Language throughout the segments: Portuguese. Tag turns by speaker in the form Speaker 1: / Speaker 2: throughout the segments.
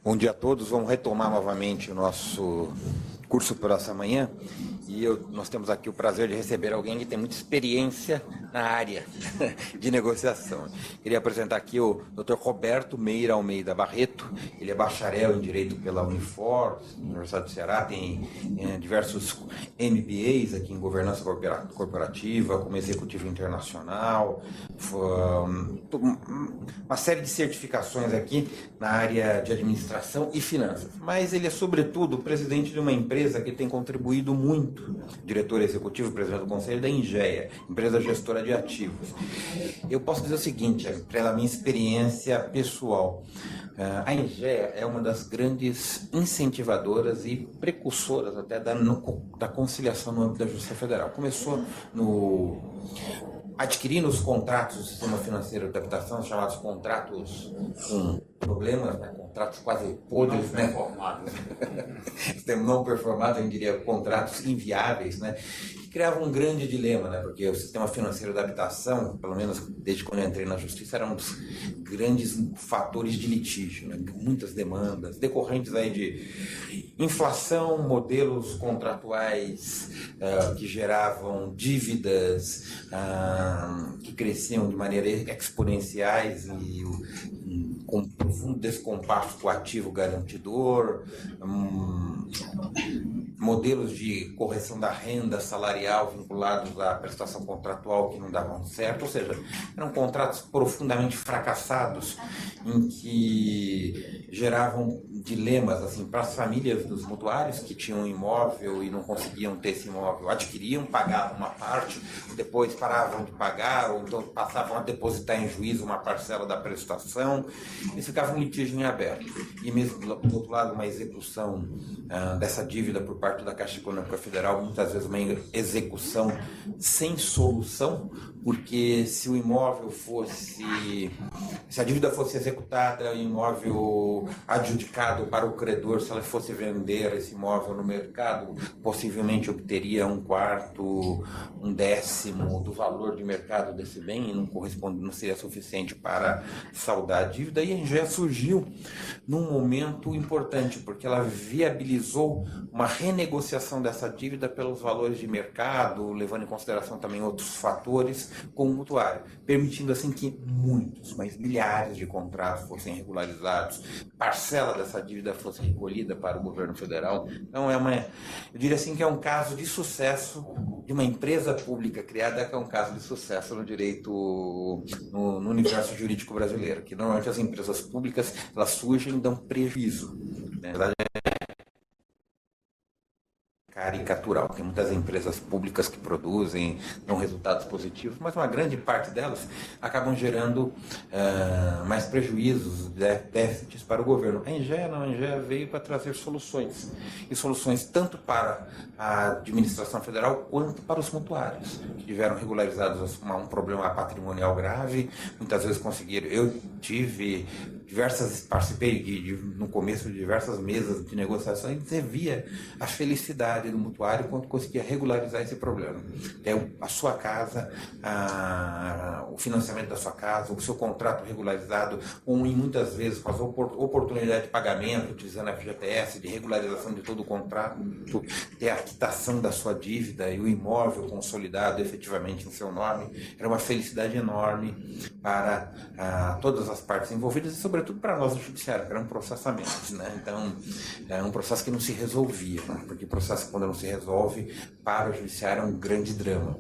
Speaker 1: Bom dia a todos. Vamos retomar novamente o nosso curso por essa manhã e nós temos aqui o prazer de receber alguém que tem muita experiência na área de negociação. Queria apresentar aqui o Dr. Roberto Meira Almeida Barreto. Ele é bacharel em Direito pela Unifor, Universidade do Ceará, tem diversos MBAs aqui em Governança Corporativa, como Executivo Internacional, uma série de certificações aqui na área de Administração e Finanças. Mas ele é, sobretudo, presidente de uma empresa que tem contribuído muito, diretor executivo, presidente do conselho da Engea, empresa gestora de ativos. Eu posso dizer o seguinte, pela minha experiência pessoal, a Engea é uma das grandes incentivadoras e precursoras até da conciliação no âmbito da Justiça Federal. Começou adquirindo os contratos do sistema financeiro de habitação, chamados contratos com problemas, né? Contratos quase podres, né? Sistema não performado, eu diria, contratos inviáveis, né? Que criavam um grande dilema, né? Porque o sistema financeiro da habitação, pelo menos desde quando eu entrei na Justiça, era um dos grandes fatores de litígio, né? Muitas demandas decorrentes aí de inflação, modelos contratuais que geravam dívidas que cresciam de maneira exponenciais e com profundo descompasso com o ativo garantidor, modelos de correção da renda salarial vinculados à prestação contratual que não davam certo, ou seja, eram contratos profundamente fracassados em que geravam dilemas assim, para as famílias dos mutuários que tinham um imóvel e não conseguiam ter esse imóvel, adquiriam, pagavam uma parte, depois paravam de pagar, ou então passavam a depositar em juízo uma parcela da prestação, e ficava um litígio em aberto. E mesmo do outro lado, uma execução dessa dívida por parte da Caixa Econômica Federal, muitas vezes uma execução sem solução, porque se o imóvel se a dívida fosse executada, o imóvel adjudicado para o credor, se ela fosse vender esse imóvel no mercado, possivelmente obteria 1/4, 1/10 do valor de mercado desse bem e não seria suficiente para saldar a dívida. E a Engea surgiu num momento importante, porque ela viabilizou uma renegociação dessa dívida pelos valores de mercado, levando em consideração também outros fatores, com o mutuário, permitindo assim que muitos, mas milhares de contratos fossem regularizados, parcela dessa dívida fosse recolhida para o governo federal. Então eu diria assim que é um caso de sucesso de uma empresa pública criada, que é um caso de sucesso no direito, no universo jurídico brasileiro, que normalmente as empresas públicas, elas surgem e dão prejuízo. Na verdade, caricatural. Tem muitas empresas públicas que produzem, dão resultados positivos, mas uma grande parte delas acabam gerando mais prejuízos, déficits para o governo. A Engea veio para trazer soluções, e soluções tanto para a administração federal quanto para os mutuários, que tiveram regularizados um problema patrimonial grave, muitas vezes conseguiram. Eu participei no começo de diversas mesas de negociação e você via a felicidade do mutuário quando conseguia regularizar esse problema. A sua casa, o financiamento da sua casa, o seu contrato regularizado, ou em muitas vezes com as oportunidade de pagamento, utilizando a FGTS, de regularização de todo o contrato, ter a quitação da sua dívida e o imóvel consolidado efetivamente em seu nome, era uma felicidade enorme para todas as partes envolvidas e, sobretudo, para nós do judiciário, que eram processamentos, né? Então, é um processo que não se resolvia, né? Porque o processo, quando não se resolve, para o judiciário é um grande drama.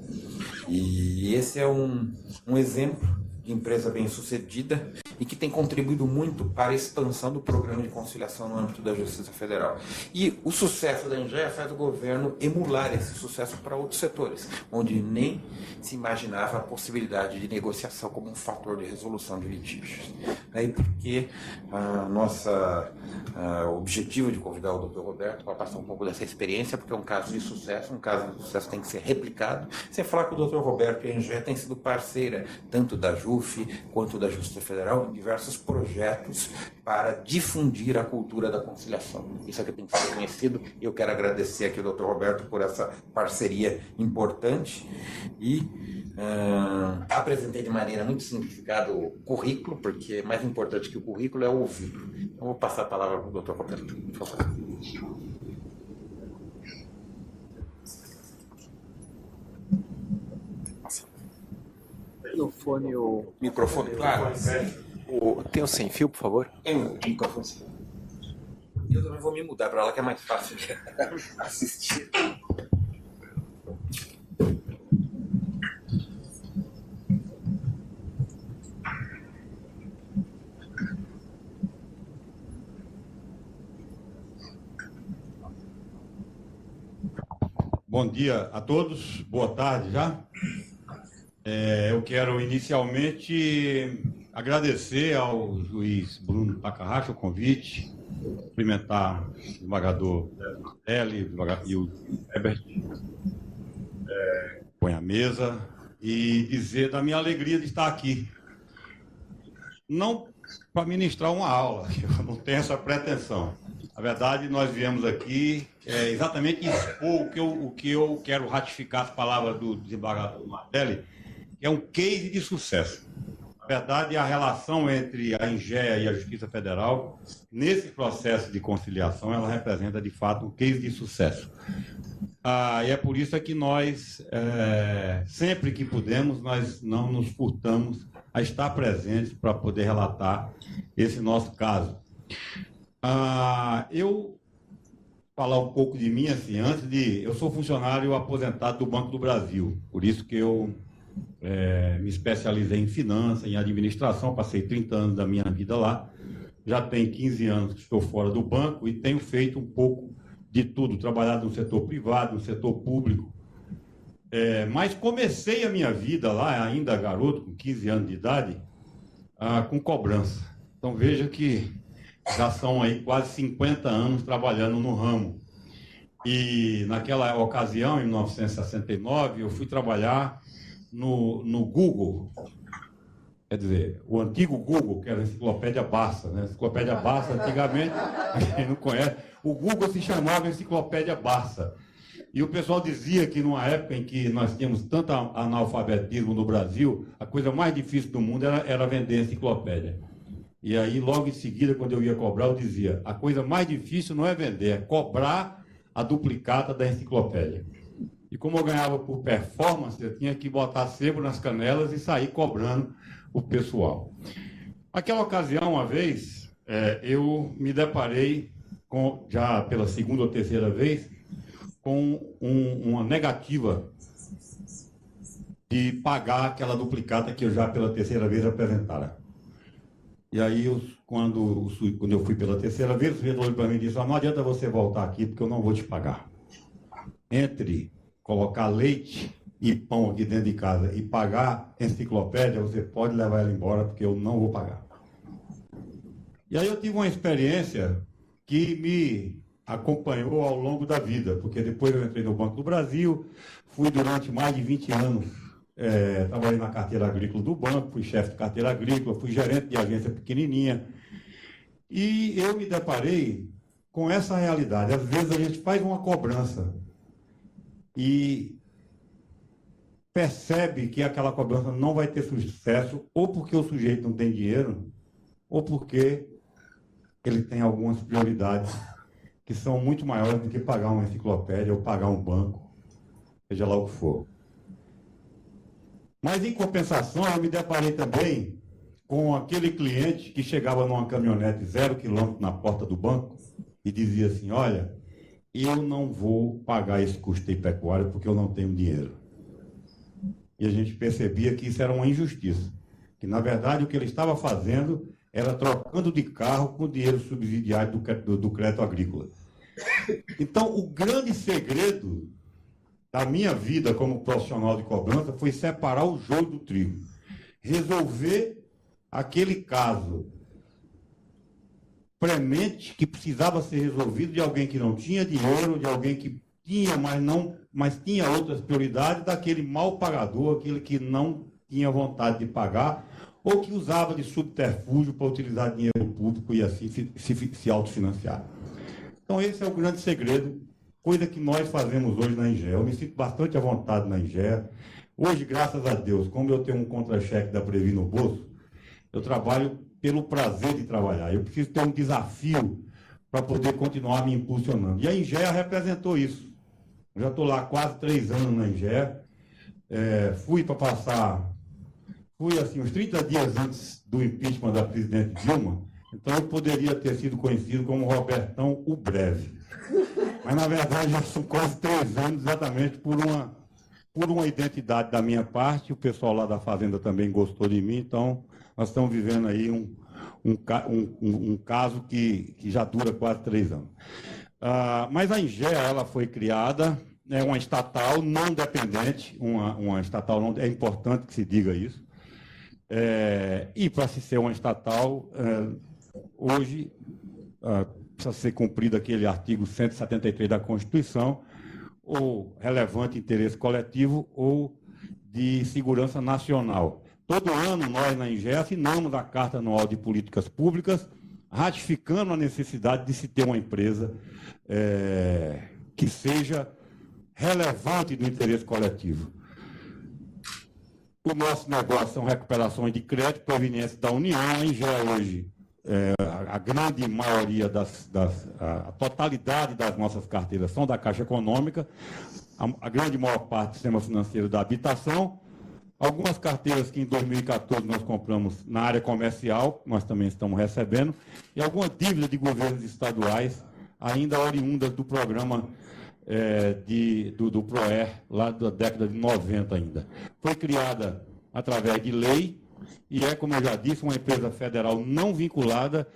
Speaker 1: E esse é um exemplo de empresa bem-sucedida e que tem contribuído muito para a expansão do programa de conciliação no âmbito da Justiça Federal. E o sucesso da Engea faz o governo emular esse sucesso para outros setores, onde nem se imaginava a possibilidade de negociação como um fator de resolução de litígios. Aí porque o objetivo de convidar o Dr. Roberto para passar um pouco dessa experiência, porque é um caso de sucesso tem que ser replicado, sem falar que o Dr. Roberto e a Engea têm sido parceira, tanto da JUF quanto da Justiça Federal, em diversos projetos para difundir a cultura da conciliação. Isso aqui tem que ser conhecido e eu quero agradecer aqui ao Dr. Roberto por essa parceria importante e Apresentei de maneira muito simplificada o currículo, porque mais importante que o currículo é o ouvido. Eu vou passar a palavra para o Dr. Roberto, por favor.
Speaker 2: Microfone, claro. Tem o sem fio, por favor?
Speaker 1: Tem um microfone. Eu também vou me mudar para lá, que é mais fácil de assistir.
Speaker 3: Bom dia a todos, boa tarde já. Eu quero inicialmente agradecer ao juiz Bruno Takahashi o convite, cumprimentar o desembargador L e o Herbert, põe a mesa, e dizer da minha alegria de estar aqui. Não para ministrar uma aula, eu não tenho essa pretensão. Na verdade, nós viemos aqui exatamente expor o que eu quero ratificar as palavras do desembargador Martelli, que é um case de sucesso. Na verdade, a relação entre a INGEA e a Justiça Federal, nesse processo de conciliação, ela representa, de fato, um case de sucesso. E é por isso que nós, sempre que podemos, nós não nos furtamos a estar presentes para poder relatar esse nosso caso. Eu falar um pouco de mim, assim, eu sou funcionário aposentado do Banco do Brasil, por isso que eu me especializei em finanças, em administração, passei 30 anos da minha vida lá, já tenho 15 anos que estou fora do banco e tenho feito um pouco de tudo, trabalhado no setor privado, no setor público, mas comecei a minha vida lá, ainda garoto, com 15 anos de idade, com cobrança. Então veja que já são aí quase 50 anos trabalhando no ramo. E naquela ocasião, em 1969, eu fui trabalhar no Google, quer dizer, o antigo Google, que era a Enciclopédia Barça, né? A Enciclopédia Barça, antigamente, quem não conhece, o Google se chamava Enciclopédia Barça. E o pessoal dizia que numa época em que nós tínhamos tanto analfabetismo no Brasil, a coisa mais difícil do mundo era vender enciclopédia. E aí, logo em seguida, quando eu ia cobrar, eu dizia, a coisa mais difícil não é vender, é cobrar a duplicata da enciclopédia. E como eu ganhava por performance, eu tinha que botar sebo nas canelas e sair cobrando o pessoal. Naquela ocasião, uma vez, eu me deparei, já pela segunda ou terceira vez, com uma negativa de pagar aquela duplicata que eu já pela terceira vez apresentara. E aí, quando eu fui pela terceira vez, o sujeito olhou para mim e disse, não adianta você voltar aqui, porque eu não vou te pagar. Entre colocar leite e pão aqui dentro de casa e pagar enciclopédia, você pode levar ela embora, porque eu não vou pagar. E aí eu tive uma experiência que me acompanhou ao longo da vida, porque depois eu entrei no Banco do Brasil, fui durante mais de 20 anos, trabalhei na carteira agrícola do banco, fui chefe de carteira agrícola, fui gerente de agência pequenininha, e eu me deparei com essa realidade. Às vezes a gente faz uma cobrança e percebe que aquela cobrança não vai ter sucesso, ou porque o sujeito não tem dinheiro, ou porque ele tem algumas prioridades que são muito maiores do que pagar uma enciclopédia ou pagar um banco, seja lá o que for. Mas, em compensação, eu me deparei também com aquele cliente que chegava numa caminhonete 0 km na porta do banco e dizia assim, olha, eu não vou pagar esse custeio pecuário porque eu não tenho dinheiro. E a gente percebia que isso era uma injustiça, que, na verdade, o que ele estava fazendo era trocando de carro com o dinheiro subsidiário do crédito agrícola. Então, o grande segredo da minha vida como profissional de cobrança foi separar o joio do trigo. Resolver aquele caso premente que precisava ser resolvido de alguém que não tinha dinheiro, de alguém que tinha, mas tinha outras prioridades, daquele mal pagador, aquele que não tinha vontade de pagar, ou que usava de subterfúgio para utilizar dinheiro público e assim se autofinanciar. Então, esse é o grande segredo, coisa que nós fazemos hoje na INGEA. Eu me sinto bastante à vontade na INGEA. Hoje, graças a Deus, como eu tenho um contra-cheque da Previ no bolso, eu trabalho pelo prazer de trabalhar. Eu preciso ter um desafio para poder continuar me impulsionando. E a Ingea representou isso. Eu já estou lá há quase 3 anos na Ingea. Fui assim, uns 30 dias antes do impeachment da presidente Dilma, então eu poderia ter sido conhecido como Robertão o Breve. Mas, na verdade, já são quase 3 anos exatamente por uma identidade da minha parte. O pessoal lá da Fazenda também gostou de mim, então nós estamos vivendo aí um caso que já dura quase 3 anos. Mas a Ingea, ela foi criada, é uma estatal não dependente, uma estatal não, é importante que se diga isso. E para se ser uma estatal, hoje precisa ser cumprido aquele artigo 173 da Constituição, ou relevante interesse coletivo ou de segurança nacional. Todo ano nós na Ingea assinamos a Carta Anual de Políticas Públicas, ratificando a necessidade de se ter uma empresa que seja relevante do interesse coletivo. O nosso negócio são recuperações de crédito provenientes da União. A Ingea hoje, a grande maioria a totalidade das nossas carteiras são da Caixa Econômica, a grande maior parte do sistema financeiro da habitação, algumas carteiras que em 2014 nós compramos na área comercial, nós também estamos recebendo, e alguma dívida de governos estaduais, ainda oriundas do programa do PROER, lá da década de 90 ainda. Foi criada através de lei e como eu já disse, uma empresa federal não vinculada,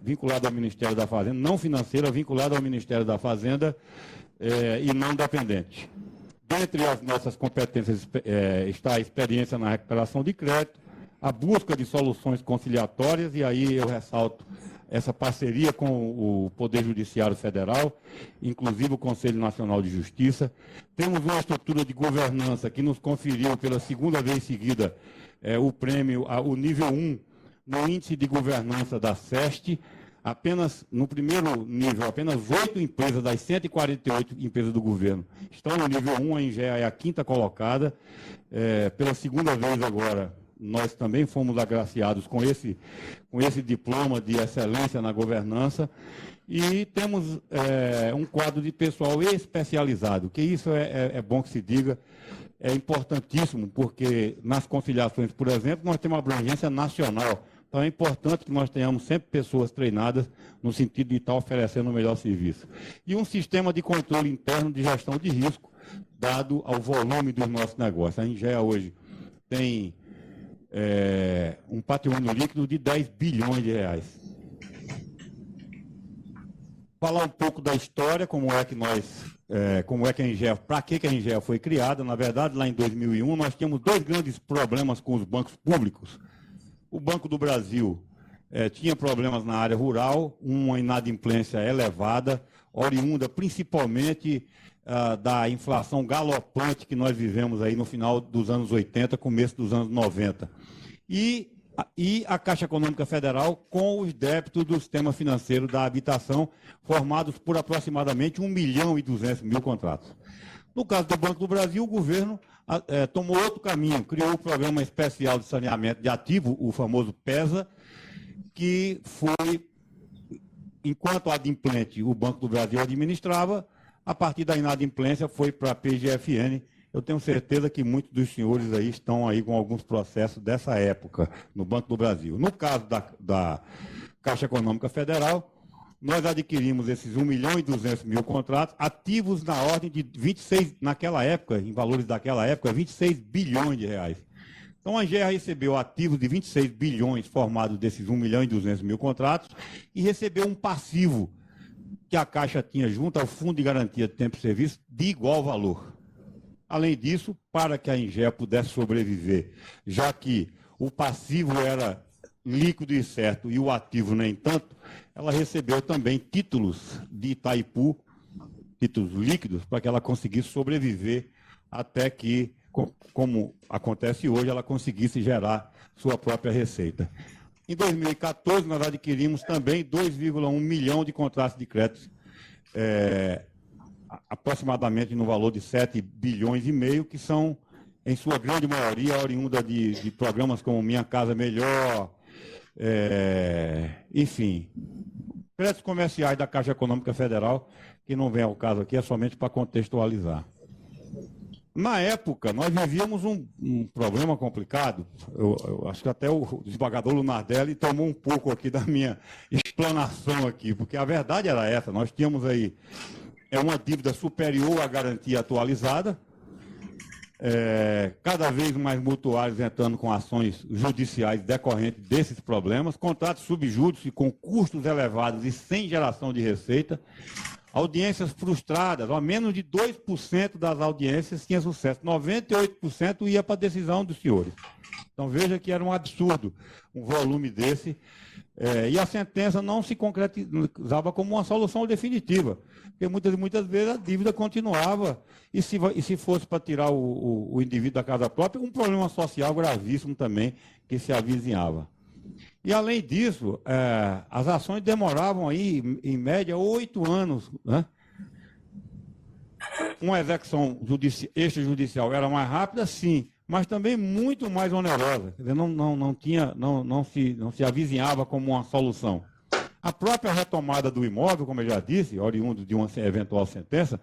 Speaker 3: vinculada ao Ministério da Fazenda, não financeira, vinculada ao Ministério da Fazenda e não dependente. Dentre as nossas competências está a experiência na recuperação de crédito, a busca de soluções conciliatórias, e aí eu ressalto essa parceria com o Poder Judiciário Federal, inclusive o Conselho Nacional de Justiça. Temos uma estrutura de governança que nos conferiu pela segunda vez seguida o prêmio, o nível 1, no índice de governança da SEST. Apenas, no primeiro nível, apenas 8 empresas das 148 empresas do governo estão no nível 1, a Ingea é a 5ª colocada. Pela segunda vez agora, nós também fomos agraciados com esse diploma de excelência na governança e temos um quadro de pessoal especializado, que isso é bom que se diga, é importantíssimo, porque nas conciliações, por exemplo, nós temos uma abrangência nacional. Então é importante que nós tenhamos sempre pessoas treinadas no sentido de estar oferecendo o melhor serviço. E um sistema de controle interno de gestão de risco, dado ao volume dos nossos negócios. A Ingea hoje tem um patrimônio líquido de 10 bilhões de reais. Falar um pouco da história, como é que a Ingea, para que a Ingea foi criada. Na verdade, lá em 2001, nós tínhamos 2 grandes problemas com os bancos públicos. O Banco do Brasil tinha problemas na área rural, uma inadimplência elevada, oriunda principalmente da inflação galopante que nós vivemos aí no final dos anos 80, começo dos anos 90. E a Caixa Econômica Federal com os débitos do sistema financeiro da habitação, formados por aproximadamente 1.200.000 contratos. No caso do Banco do Brasil, o governo tomou outro caminho, criou o Programa Especial de Saneamento de Ativo, o famoso PESA, que foi, enquanto adimplente o Banco do Brasil administrava, a partir da inadimplência foi para a PGFN. Eu tenho certeza que muitos dos senhores aí estão aí com alguns processos dessa época no Banco do Brasil. No caso da Caixa Econômica Federal, nós adquirimos esses 1.200.000 contratos, ativos na ordem de 26, naquela época, em valores daquela época, 26 bilhões de reais. Então a Ingea recebeu ativos de 26 bilhões formados desses 1.200.000 contratos e recebeu um passivo que a Caixa tinha junto ao Fundo de Garantia de Tempo e Serviço de igual valor. Além disso, para que a Ingea pudesse sobreviver, já que o passivo era líquido e certo e o ativo nem tanto, ela recebeu também títulos de Itaipu, títulos líquidos, para que ela conseguisse sobreviver até que, como acontece hoje, ela conseguisse gerar sua própria receita. Em 2014, nós adquirimos também 2,1 milhão de contratos de crédito, aproximadamente no valor de 7 bilhões e meio, que são em sua grande maioria, oriunda de programas como Minha Casa Melhor, enfim, créditos comerciais da Caixa Econômica Federal, que não vem ao caso aqui, é somente para contextualizar. Na época, nós vivíamos um problema complicado. Eu acho que até o desembargador Lunardelli tomou um pouco aqui da minha explanação aqui, porque a verdade era essa. Nós tínhamos aí uma dívida superior à garantia atualizada, cada vez mais mutuários entrando com ações judiciais decorrentes desses problemas, contratos subjúdice com custos elevados e sem geração de receita, audiências frustradas, ao menos de 2% das audiências tinha sucesso, 98% ia para a decisão dos senhores. Então veja que era um absurdo um volume desse, e a sentença não se concretizava como uma solução definitiva, porque muitas vezes a dívida continuava, e se fosse para tirar o indivíduo da casa própria, um problema social gravíssimo também que se avizinhava. E, além disso, as ações demoravam aí, em média, 8 anos. Né? Uma execução extrajudicial era mais rápida, sim, mas também muito mais onerosa. Quer dizer, não se avizinhava como uma solução. A própria retomada do imóvel, como eu já disse, oriundo de uma eventual sentença,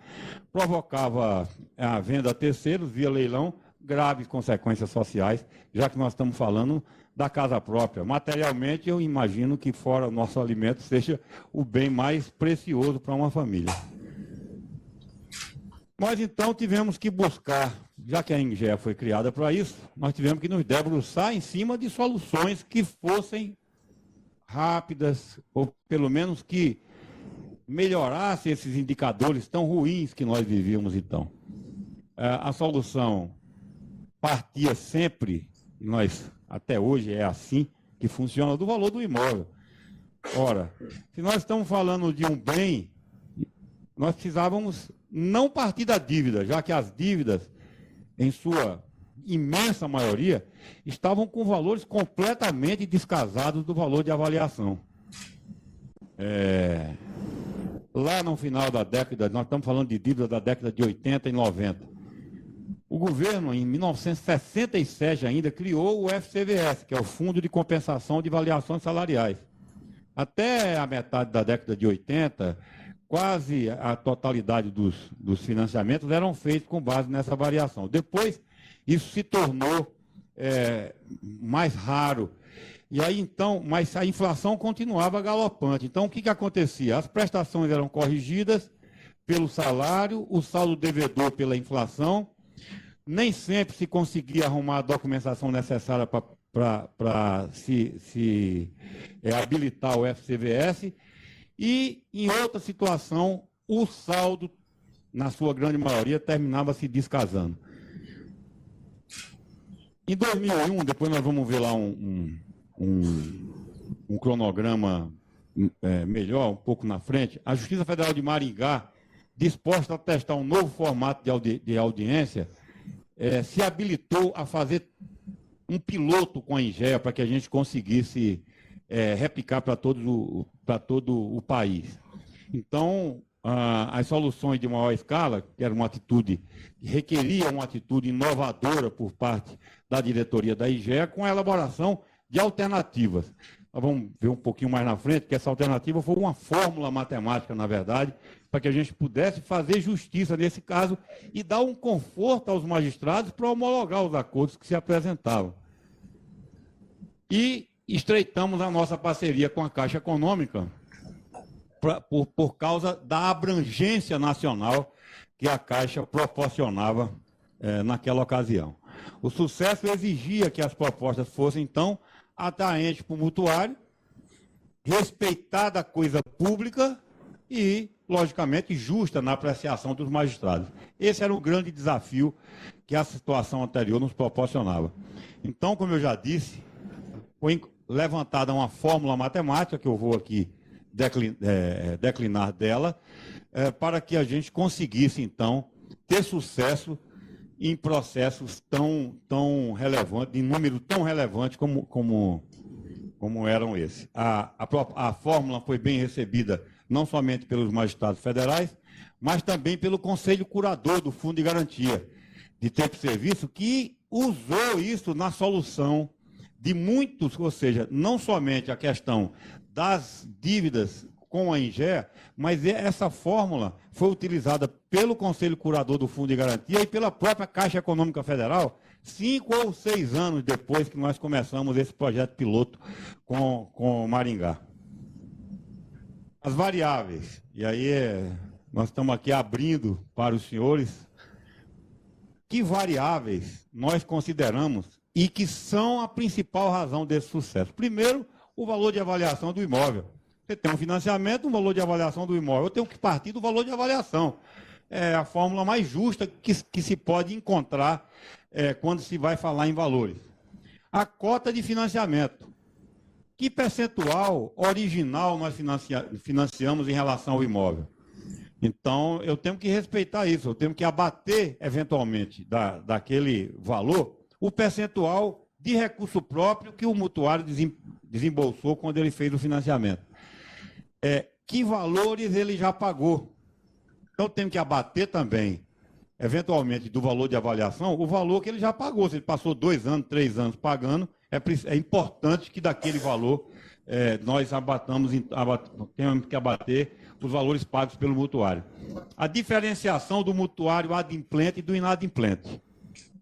Speaker 3: provocava a venda a terceiros via leilão, graves consequências sociais, já que nós estamos falando da casa própria. Materialmente, eu imagino que fora o nosso alimento seja o bem mais precioso para uma família. Nós, então, tivemos que buscar, já que a INGE foi criada para isso, nós tivemos que nos debruçar em cima de soluções que fossem rápidas, ou pelo menos que melhorassem esses indicadores tão ruins que nós vivíamos, então. A solução partia sempre, e nós até hoje é assim que funciona, do valor do imóvel. Ora, se nós estamos falando de um bem, nós precisávamos não partir da dívida, já que as dívidas, em sua imensa maioria, estavam com valores completamente descasados do valor de avaliação. Lá no final da década, nós estamos falando de dívida da década de 80 e 90, o governo, em 1967 ainda, criou o FCVS, que é o Fundo de Compensação de Variações Salariais. Até a metade da década de 80, quase a totalidade dos financiamentos eram feitos com base nessa variação. Depois, isso se tornou mais raro. E aí, então, mas a inflação continuava galopante. Então, o que acontecia? As prestações eram corrigidas pelo salário, o saldo devedor pela inflação. Nem sempre se conseguia arrumar a documentação necessária para se habilitar o FCVS. E, em outra situação, o saldo, na sua grande maioria, terminava se descasando. Em 2001, depois nós vamos ver lá um cronograma melhor, um pouco na frente, a Justiça Federal de Maringá, disposta a testar um novo formato de audiência, se habilitou a fazer um piloto com a INGEA para que a gente conseguisse replicar para todo o país. Então, as soluções de maior escala, que era uma atitude, requeria uma atitude inovadora por parte da diretoria da INGEA, com a elaboração de alternativas. Nós vamos ver um pouquinho mais na frente que essa alternativa foi uma fórmula matemática, na verdade, para que a gente pudesse fazer justiça nesse caso e dar um conforto aos magistrados para homologar os acordos que se apresentavam. E estreitamos a nossa parceria com a Caixa Econômica por causa da abrangência nacional que a Caixa proporcionava naquela ocasião. O sucesso exigia que as propostas fossem, então, atraentes para o mutuário, respeitada a coisa pública e, logicamente, justa na apreciação dos magistrados. Esse era o grande desafio que a situação anterior nos proporcionava. Então, como eu já disse, foi levantada uma fórmula matemática, que eu vou aqui declinar dela, para que a gente conseguisse, então, ter sucesso em processos tão relevantes, em número tão relevante como eram esses. A fórmula foi bem recebida não somente pelos magistrados federais, mas também pelo Conselho Curador do Fundo de Garantia, de tempo de serviço que usou isso na solução de muitos, ou seja, não somente a questão das dívidas com a INGE, mas essa fórmula foi utilizada pelo Conselho Curador do Fundo de Garantia e pela própria Caixa Econômica Federal, 5 ou 6 anos depois que nós começamos esse projeto piloto com Maringá. As variáveis, e aí nós estamos aqui abrindo para os senhores, que variáveis nós consideramos e que são a principal razão desse sucesso. Primeiro, o valor de avaliação do imóvel. Você tem um financiamento, um valor de avaliação do imóvel. Eu tenho que partir do valor de avaliação. É a fórmula mais justa que se pode encontrar quando se vai falar em valores. A cota de financiamento. Que percentual original nós financiamos em relação ao imóvel? Então, eu tenho que respeitar isso. Eu tenho que abater, eventualmente, daquele valor, o percentual de recurso próprio que o mutuário desembolsou quando ele fez o financiamento. Que valores ele já pagou. Então, tem que abater também, eventualmente, do valor de avaliação, o valor que ele já pagou. Se ele passou 2 anos, 3 anos pagando, é importante que daquele valor nós temos que abater os valores pagos pelo mutuário. A diferenciação do mutuário adimplente e do inadimplente.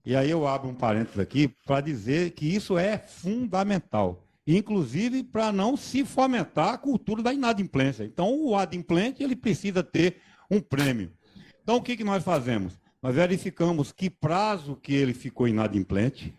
Speaker 3: E aí eu abro um parênteses aqui para dizer que isso é fundamental. Inclusive para não se fomentar a cultura da inadimplência. Então, o adimplente ele precisa ter um prêmio. Então, o que nós fazemos? Nós verificamos que prazo que ele ficou inadimplente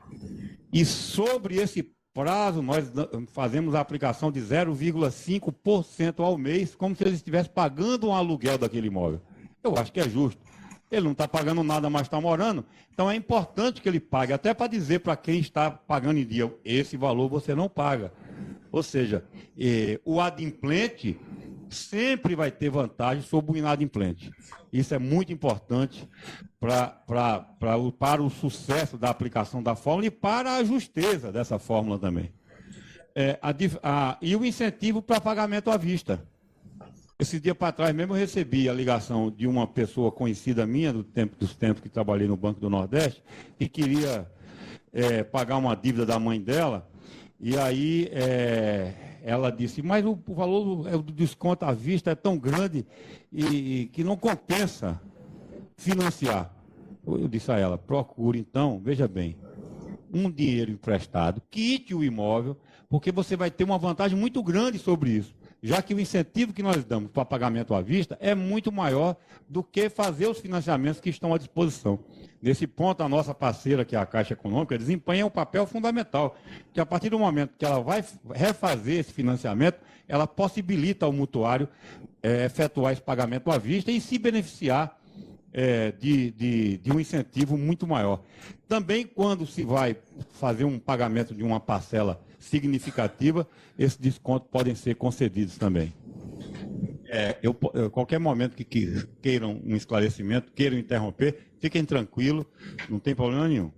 Speaker 3: e sobre esse prazo nós fazemos a aplicação de 0,5% ao mês, como se ele estivesse pagando um aluguel daquele imóvel. Eu acho que é justo. Ele não está pagando nada, mas está morando. Então é importante que ele pague, até para dizer para quem está pagando em dia, esse valor você não paga. Ou seja, o adimplente sempre vai ter vantagem sobre o inadimplente. Isso é muito importante para o sucesso da aplicação da fórmula e para a justeza dessa fórmula também. E o incentivo para pagamento à vista. Esse dia para trás mesmo eu recebi a ligação de uma pessoa conhecida minha, dos tempos que trabalhei no Banco do Nordeste, que queria pagar uma dívida da mãe dela, e aí ela disse, mas o valor do desconto à vista é tão grande e que não compensa financiar. Eu disse a ela, procure então, veja bem, um dinheiro emprestado, quite o imóvel, porque você vai ter uma vantagem muito grande sobre isso. Já que o incentivo que nós damos para pagamento à vista é muito maior do que fazer os financiamentos que estão à disposição. Nesse ponto, a nossa parceira, que é a Caixa Econômica, desempenha um papel fundamental, que a partir do momento que ela vai refazer esse financiamento, ela possibilita ao mutuário efetuar esse pagamento à vista e se beneficiar de um incentivo muito maior. Também, quando se vai fazer um pagamento de uma parcela significativa, esses descontos podem ser concedidos também. Qualquer momento que queiram um esclarecimento, queiram interromper, fiquem tranquilos, não tem problema nenhum.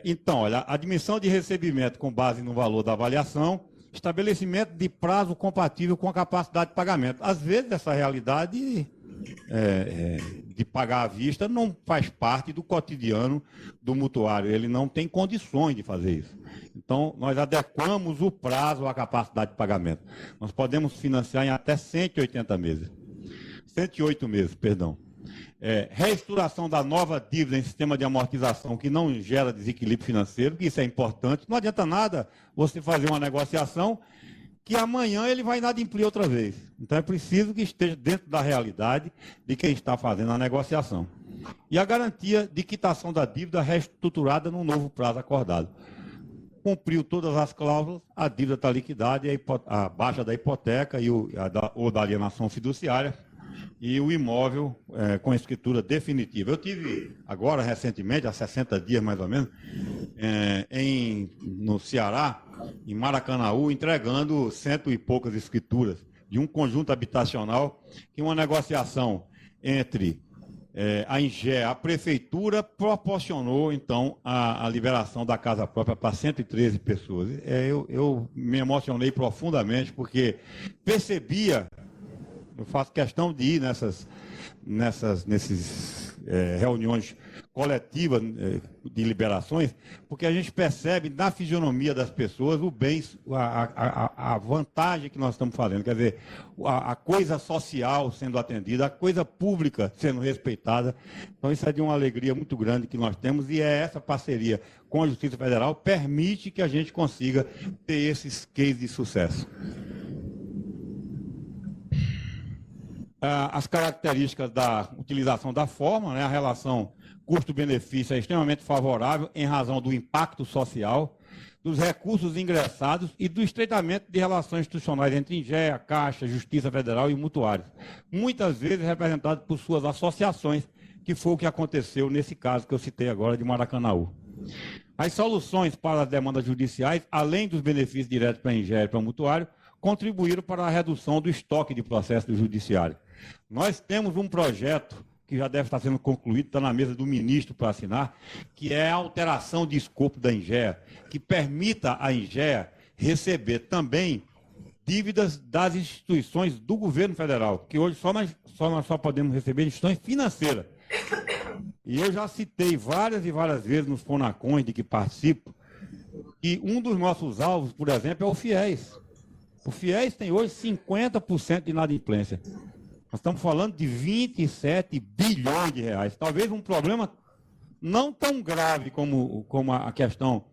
Speaker 3: Então, olha, admissão de recebimento com base no valor da avaliação, estabelecimento de prazo compatível com a capacidade de pagamento. Às vezes, essa realidade de pagar à vista não faz parte do cotidiano do mutuário, ele não tem condições de fazer isso. Então, nós adequamos o prazo à capacidade de pagamento. Nós podemos financiar em até 180 meses. 108 meses, perdão. Reestruturação da nova dívida em sistema de amortização que não gera desequilíbrio financeiro, que isso é importante. Não adianta nada você fazer uma negociação que amanhã ele vai inadimplir outra vez. Então é preciso que esteja dentro da realidade de quem está fazendo a negociação. E a garantia de quitação da dívida reestruturada no novo prazo acordado. Cumpriu todas as cláusulas, a dívida está liquidada, e a baixa da hipoteca ou da alienação fiduciária e o imóvel com escritura definitiva. Eu tive agora, recentemente, há 60 dias mais ou menos, no Ceará, em Maracanaú, entregando 100 e poucas escrituras de um conjunto habitacional que uma negociação entre a INGE, a prefeitura, proporcionou, então, a liberação da casa própria para 113 pessoas. Eu me emocionei profundamente porque percebia Eu faço questão de ir nessas reuniões coletivas de liberações, porque a gente percebe na fisionomia das pessoas o bem, a vantagem que nós estamos fazendo. Quer dizer, a coisa social sendo atendida, a coisa pública sendo respeitada. Então isso é de uma alegria muito grande que nós temos, e é essa parceria com a Justiça Federal permite que a gente consiga ter esses cases de sucesso. As características da utilização da forma, né, a relação custo-benefício é extremamente favorável em razão do impacto social, dos recursos ingressados e do estreitamento de relações institucionais entre INGEA, Caixa, Justiça Federal e mutuários, muitas vezes representados por suas associações, que foi o que aconteceu nesse caso que eu citei agora de Maracanaú. As soluções para as demandas judiciais, além dos benefícios diretos para a INGEA e para o mutuário, contribuíram para a redução do estoque de processo do judiciário. Nós temos um projeto que já deve estar sendo concluído, está na mesa do ministro para assinar, que é a alteração de escopo da INGEA, que permita à INGEA receber também dívidas das instituições do governo federal, que hoje nós só podemos receber instituições financeiras. E eu já citei várias e várias vezes nos FONACONs de que participo, que um dos nossos alvos, por exemplo, é o FIES. O FIES tem hoje 50% de inadimplência. Nós estamos falando de 27 bilhões de reais. Talvez um problema não tão grave como a questão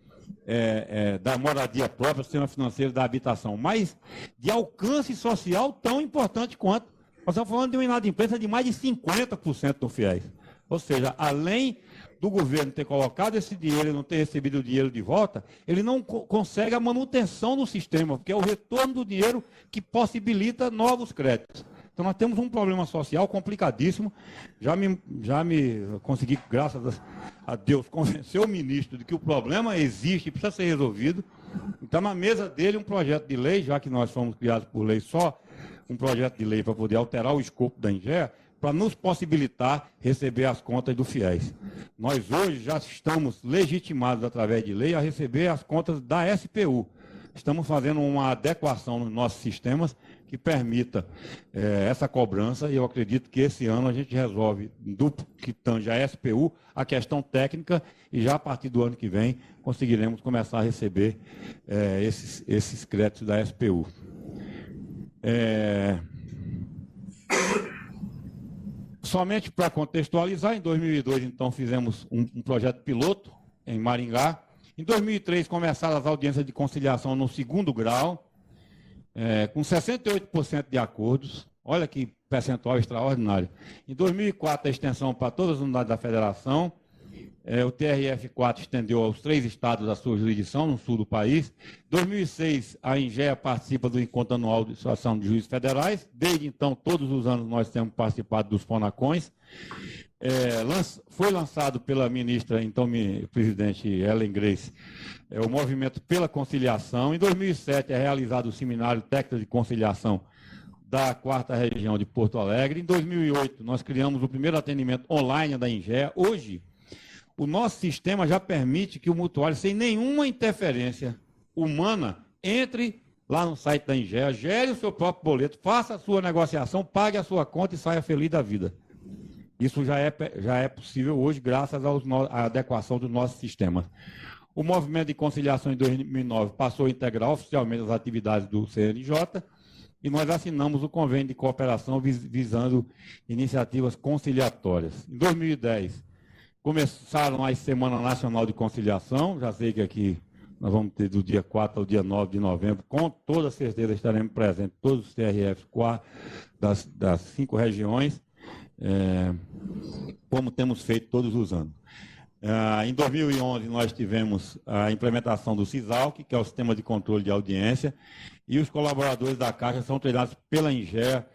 Speaker 3: da moradia própria, do sistema financeiro da habitação, mas de alcance social tão importante quanto. Nós estamos falando de uma inadimplência de mais de 50% do FIES. Ou seja, além do governo ter colocado esse dinheiro e não ter recebido o dinheiro de volta, ele não consegue a manutenção do sistema, porque é o retorno do dinheiro que possibilita novos créditos. Então nós temos um problema social complicadíssimo. Já me consegui, graças a Deus, convencer o ministro de que o problema existe e precisa ser resolvido. Então na mesa dele um projeto de lei, já que nós fomos criados por lei, só um projeto de lei para poder alterar o escopo da INGEA, para nos possibilitar receber as contas do FIES. Nós hoje já estamos legitimados através de lei a receber as contas da SPU. Estamos fazendo uma adequação nos nossos sistemas que permita essa cobrança, e eu acredito que esse ano a gente resolve, do que tange a SPU, a questão técnica, e já a partir do ano que vem conseguiremos começar a receber esses créditos da SPU. Somente para contextualizar, em 2002, então, fizemos um projeto piloto em Maringá. Em 2003, começaram as audiências de conciliação no 2º grau, com 68% de acordos. Olha que percentual extraordinário. Em 2004, a extensão para todas as unidades da federação. O TRF4 estendeu aos 3 estados a sua jurisdição, no sul do país. Em 2006, a INGEA participa do Encontro Anual de Associação de Juízes Federais. Desde então, todos os anos, nós temos participado dos FONACONs. Foi lançado pela ministra, então presidente Ellen Grace, o Movimento pela Conciliação. Em 2007, é realizado o Seminário Técnico de Conciliação da 4ª Região de Porto Alegre. Em 2008, nós criamos o primeiro atendimento online da INGEA. Hoje, o nosso sistema já permite que o mutuário, sem nenhuma interferência humana, entre lá no site da INGEA, gere o seu próprio boleto, faça a sua negociação, pague a sua conta e saia feliz da vida. Isso já é possível hoje, graças à adequação do nosso sistema. O Movimento de Conciliação em 2009 passou a integrar oficialmente as atividades do CNJ, e nós assinamos o convênio de cooperação visando iniciativas conciliatórias. Em 2010, começaram a Semana Nacional de Conciliação. Já sei que aqui nós vamos ter do dia 4 ao dia 9 de novembro, com toda certeza estaremos presentes, todos os TRFs das 5 regiões, como temos feito todos os anos. Em 2011, nós tivemos a implementação do CISALC, que é o Sistema de Controle de Audiência, e os colaboradores da Caixa são treinados pela INGEA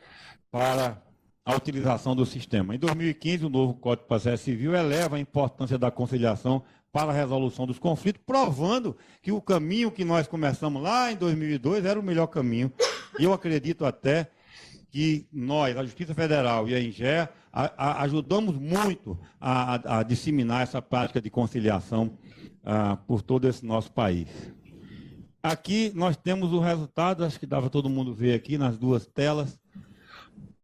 Speaker 3: para a utilização do sistema. Em 2015, o novo Código de Processo Civil eleva a importância da conciliação para a resolução dos conflitos, provando que o caminho que nós começamos lá em 2002 era o melhor caminho. E eu acredito até que nós, a Justiça Federal e a INGEA, ajudamos muito a disseminar essa prática de conciliação por todo esse nosso país. Aqui nós temos o resultado, acho que dava todo mundo ver aqui nas 2 telas.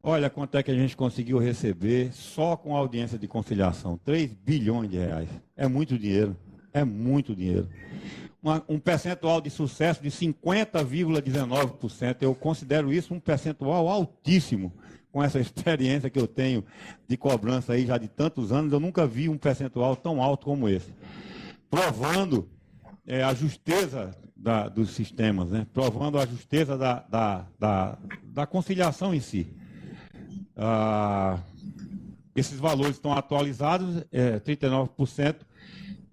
Speaker 3: Olha quanto é que a gente conseguiu receber só com a audiência de conciliação. 3 bilhões de reais. É muito dinheiro. É muito dinheiro. Um percentual de sucesso de 50,19%. Eu considero isso um percentual altíssimo. Com essa experiência que eu tenho de cobrança aí já de tantos anos, eu nunca vi um percentual tão alto como esse. Provando a justeza dos sistemas, né? Provando a justeza da conciliação em si. Esses valores estão atualizados, 39%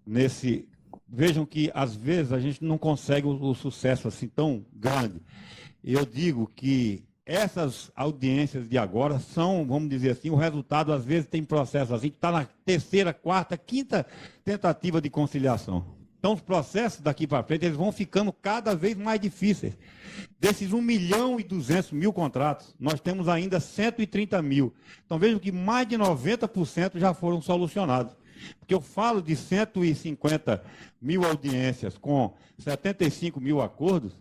Speaker 3: nesse. Vejam que às vezes a gente não consegue o sucesso assim tão grande. Eu digo que essas audiências de agora são, vamos dizer assim, o resultado às vezes tem processo assim que está na terceira, quarta, quinta tentativa de conciliação. Então os processos daqui para frente eles vão ficando cada vez mais difíceis. Desses 1.200.000 contratos, nós temos ainda 130 mil. Então vejam que mais de 90% já foram solucionados. Porque eu falo de 150 mil audiências com 75 mil acordos,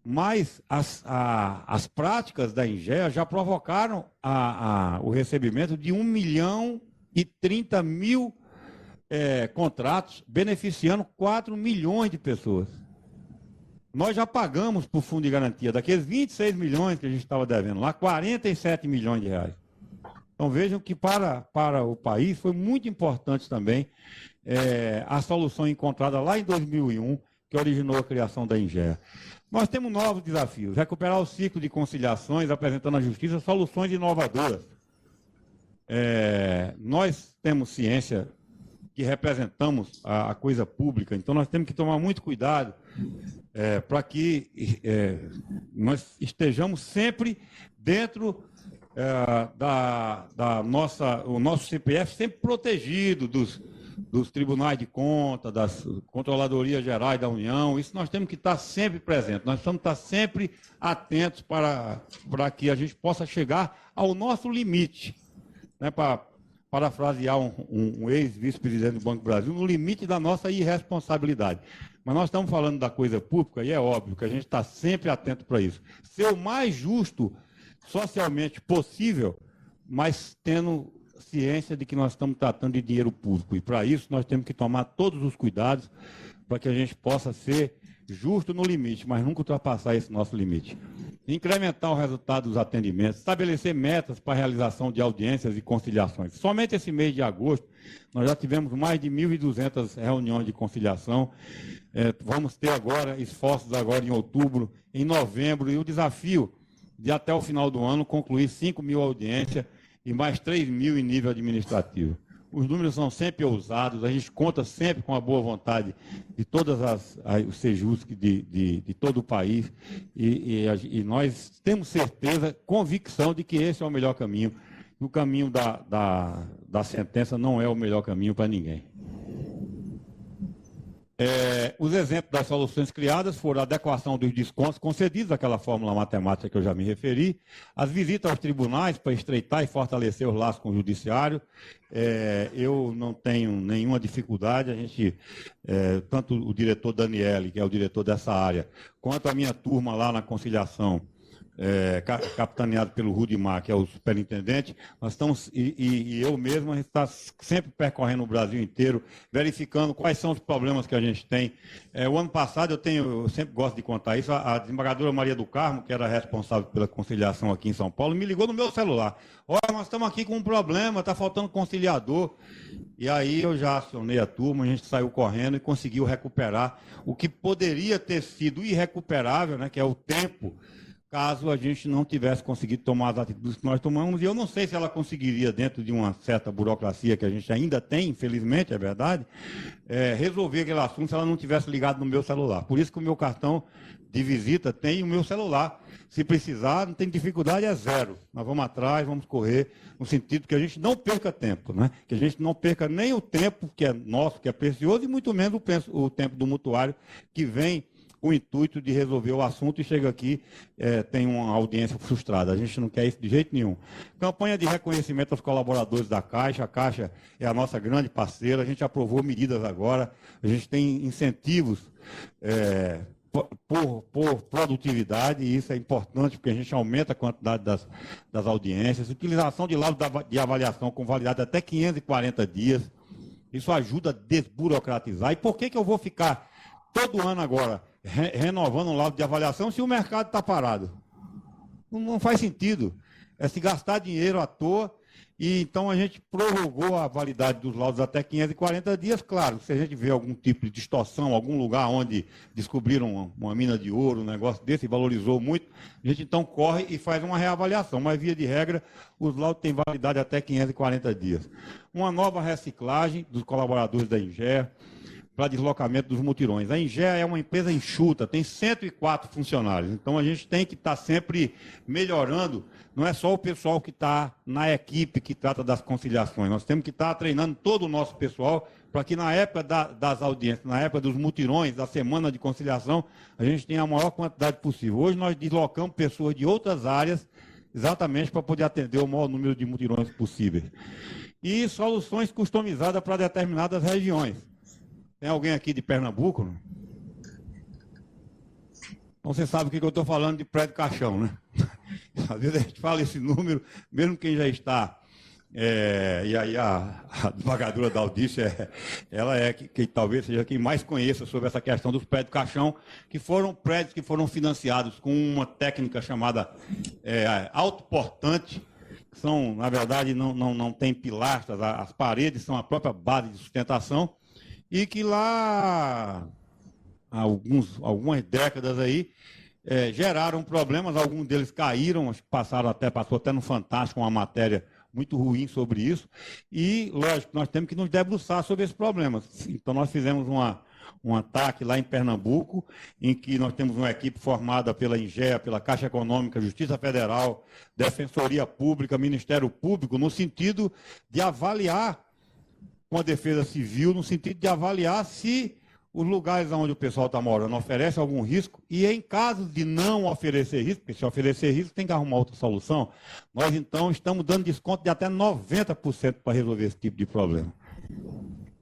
Speaker 3: mas as práticas da INGEA já provocaram o recebimento de 1.030.000 contratos, beneficiando 4 milhões de pessoas. Nós já pagamos por fundo de garantia, daqueles 26 milhões que a gente estava devendo lá, 47 milhões de reais. Então vejam que para o país foi muito importante também a solução encontrada lá em 2001, que originou a criação da INGEA. Nós temos novos desafios, recuperar o ciclo de conciliações, apresentando à Justiça soluções inovadoras. Nós temos ciência que representamos a coisa pública, então nós temos que tomar muito cuidado para que nós estejamos sempre dentro o nosso CPF sempre protegido dos tribunais de conta, das controladorias gerais da União. Isso nós temos que estar sempre presentes, nós temos que estar sempre atentos para que a gente possa chegar ao nosso limite, né, para parafrasear um ex-vice-presidente do Banco do Brasil, no limite da nossa irresponsabilidade. Mas nós estamos falando da coisa pública e é óbvio que a gente está sempre atento para isso. Ser o mais justo socialmente possível, mas tendo ciência de que nós estamos tratando de dinheiro público. E para isso nós temos que tomar todos os cuidados para que a gente possa ser justo no limite, mas nunca ultrapassar esse nosso limite. Incrementar o resultado dos atendimentos, estabelecer metas para a realização de audiências e conciliações. Somente esse mês de agosto, nós já tivemos mais de 1.200 reuniões de conciliação. Vamos ter agora esforços agora em outubro, em novembro, e o desafio de até o final do ano concluir 5 mil audiências e mais 3 mil em nível administrativo. Os números são sempre ousados, a gente conta sempre com a boa vontade de todas os sejus de todo o país e nós temos certeza, convicção de que esse é o melhor caminho. O caminho da sentença não é o melhor caminho para ninguém. Os exemplos das soluções criadas foram a adequação dos descontos concedidos àquela fórmula matemática que eu já me referi, as visitas aos tribunais para estreitar e fortalecer os laços com o judiciário. Eu não tenho nenhuma dificuldade, a gente, tanto o diretor Daniele, que é o diretor dessa área, quanto a minha turma lá na conciliação, capitaneado pelo Rudimar, que é o superintendente, nós estamos, e eu mesmo, a gente está sempre percorrendo o Brasil inteiro, verificando quais são os problemas que a gente tem. O ano passado, eu sempre gosto de contar isso, a desembargadora Maria do Carmo, que era responsável pela conciliação aqui em São Paulo, me ligou no meu celular. Olha, nós estamos aqui com um problema, está faltando conciliador. E aí eu já acionei a turma, a gente saiu correndo e conseguiu recuperar o que poderia ter sido irrecuperável, né, que é o tempo, caso a gente não tivesse conseguido tomar as atitudes que nós tomamos, e eu não sei se ela conseguiria, dentro de uma certa burocracia que a gente ainda tem, infelizmente, é verdade, resolver aquele assunto se ela não tivesse ligado no meu celular. Por isso que o meu cartão de visita tem o meu celular. Se precisar, não tem dificuldade, é zero. Nós vamos atrás, vamos correr, no sentido que a gente não perca tempo, né? Que a gente não perca nem o tempo que é nosso, que é precioso, e muito menos o tempo do mutuário, que vem com o intuito de resolver o assunto e chega aqui, tem uma audiência frustrada. A gente não quer isso de jeito nenhum. Campanha de reconhecimento aos colaboradores da Caixa. A Caixa é a nossa grande parceira. A gente aprovou medidas agora. A gente tem incentivos por produtividade, e isso é importante porque a gente aumenta a quantidade das audiências, utilização de laudo de avaliação com validade até 540 dias, isso ajuda a desburocratizar. E por que eu vou ficar todo ano agora renovando um laudo de avaliação se o mercado está parado? Não faz sentido, é se gastar dinheiro à toa. E então a gente prorrogou a validade dos laudos até 540 dias. Claro, se a gente vê algum tipo de distorção, algum lugar onde descobriram uma mina de ouro, um negócio desse, e valorizou muito, a gente então corre e faz uma reavaliação. Mas, via de regra, os laudos têm validade até 540 dias. Uma nova reciclagem dos colaboradores da INGEA para deslocamento dos mutirões. A INGEA é uma empresa enxuta, tem 104 funcionários, então a gente tem que estar sempre melhorando, não é só o pessoal que está na equipe que trata das conciliações, nós temos que estar treinando todo o nosso pessoal para que na época das audiências, na época dos mutirões, da semana de conciliação, a gente tenha a maior quantidade possível. Hoje nós deslocamos pessoas de outras áreas exatamente para poder atender o maior número de mutirões possíveis. E soluções customizadas para determinadas regiões. Tem alguém aqui de Pernambuco? Não? Então você sabe o que eu estou falando de prédio caixão, né? Às vezes a gente fala esse número, mesmo quem já está. E aí a desembargadora da Aldícia, ela é que talvez seja quem mais conheça sobre essa questão dos prédios caixão, que foram prédios que foram financiados com uma técnica chamada autoportante, que são, na verdade, não tem pilastras, as paredes são a própria base de sustentação, e que lá, há algumas décadas aí, geraram problemas, alguns deles caíram, acho que passou até no Fantástico uma matéria muito ruim sobre isso, e, lógico, nós temos que nos debruçar sobre esses problemas. Então, nós fizemos um ataque lá em Pernambuco, em que nós temos uma equipe formada pela INGEA, pela Caixa Econômica, Justiça Federal, Defensoria Pública, Ministério Público, no sentido de avaliar com a Defesa Civil, no sentido de avaliar se os lugares onde o pessoal está morando oferecem algum risco, e em caso de não oferecer risco, porque se oferecer risco tem que arrumar outra solução, nós então estamos dando desconto de até 90% para resolver esse tipo de problema.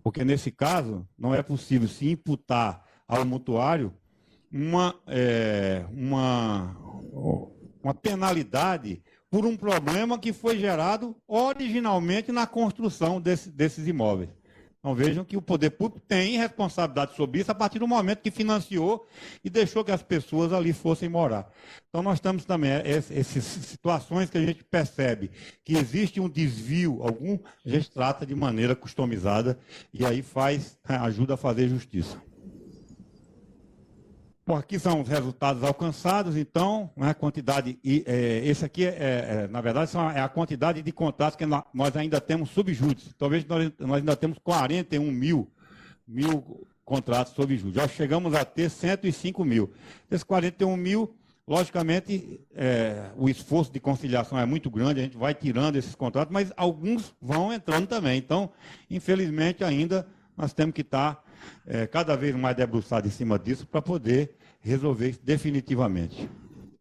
Speaker 3: Porque nesse caso não é possível se imputar ao mutuário uma penalidade por um problema que foi gerado originalmente na construção desses imóveis. Então vejam que o poder público tem responsabilidade sobre isso a partir do momento que financiou e deixou que as pessoas ali fossem morar. Então nós estamos também, essas situações que a gente percebe que existe um desvio algum, a gente trata de maneira customizada e aí ajuda a fazer justiça. Bom, aqui são os resultados alcançados, então, a quantidade, esse aqui, na verdade, é a quantidade de contratos que nós ainda temos subjúdice. Talvez nós ainda temos 41 mil contratos subjúdice. Já chegamos a ter 105 mil. Esses 41 mil, logicamente, o esforço de conciliação é muito grande, a gente vai tirando esses contratos, mas alguns vão entrando também. Então, infelizmente, ainda nós temos que estar cada vez mais debruçados em cima disso para poder resolver isso definitivamente.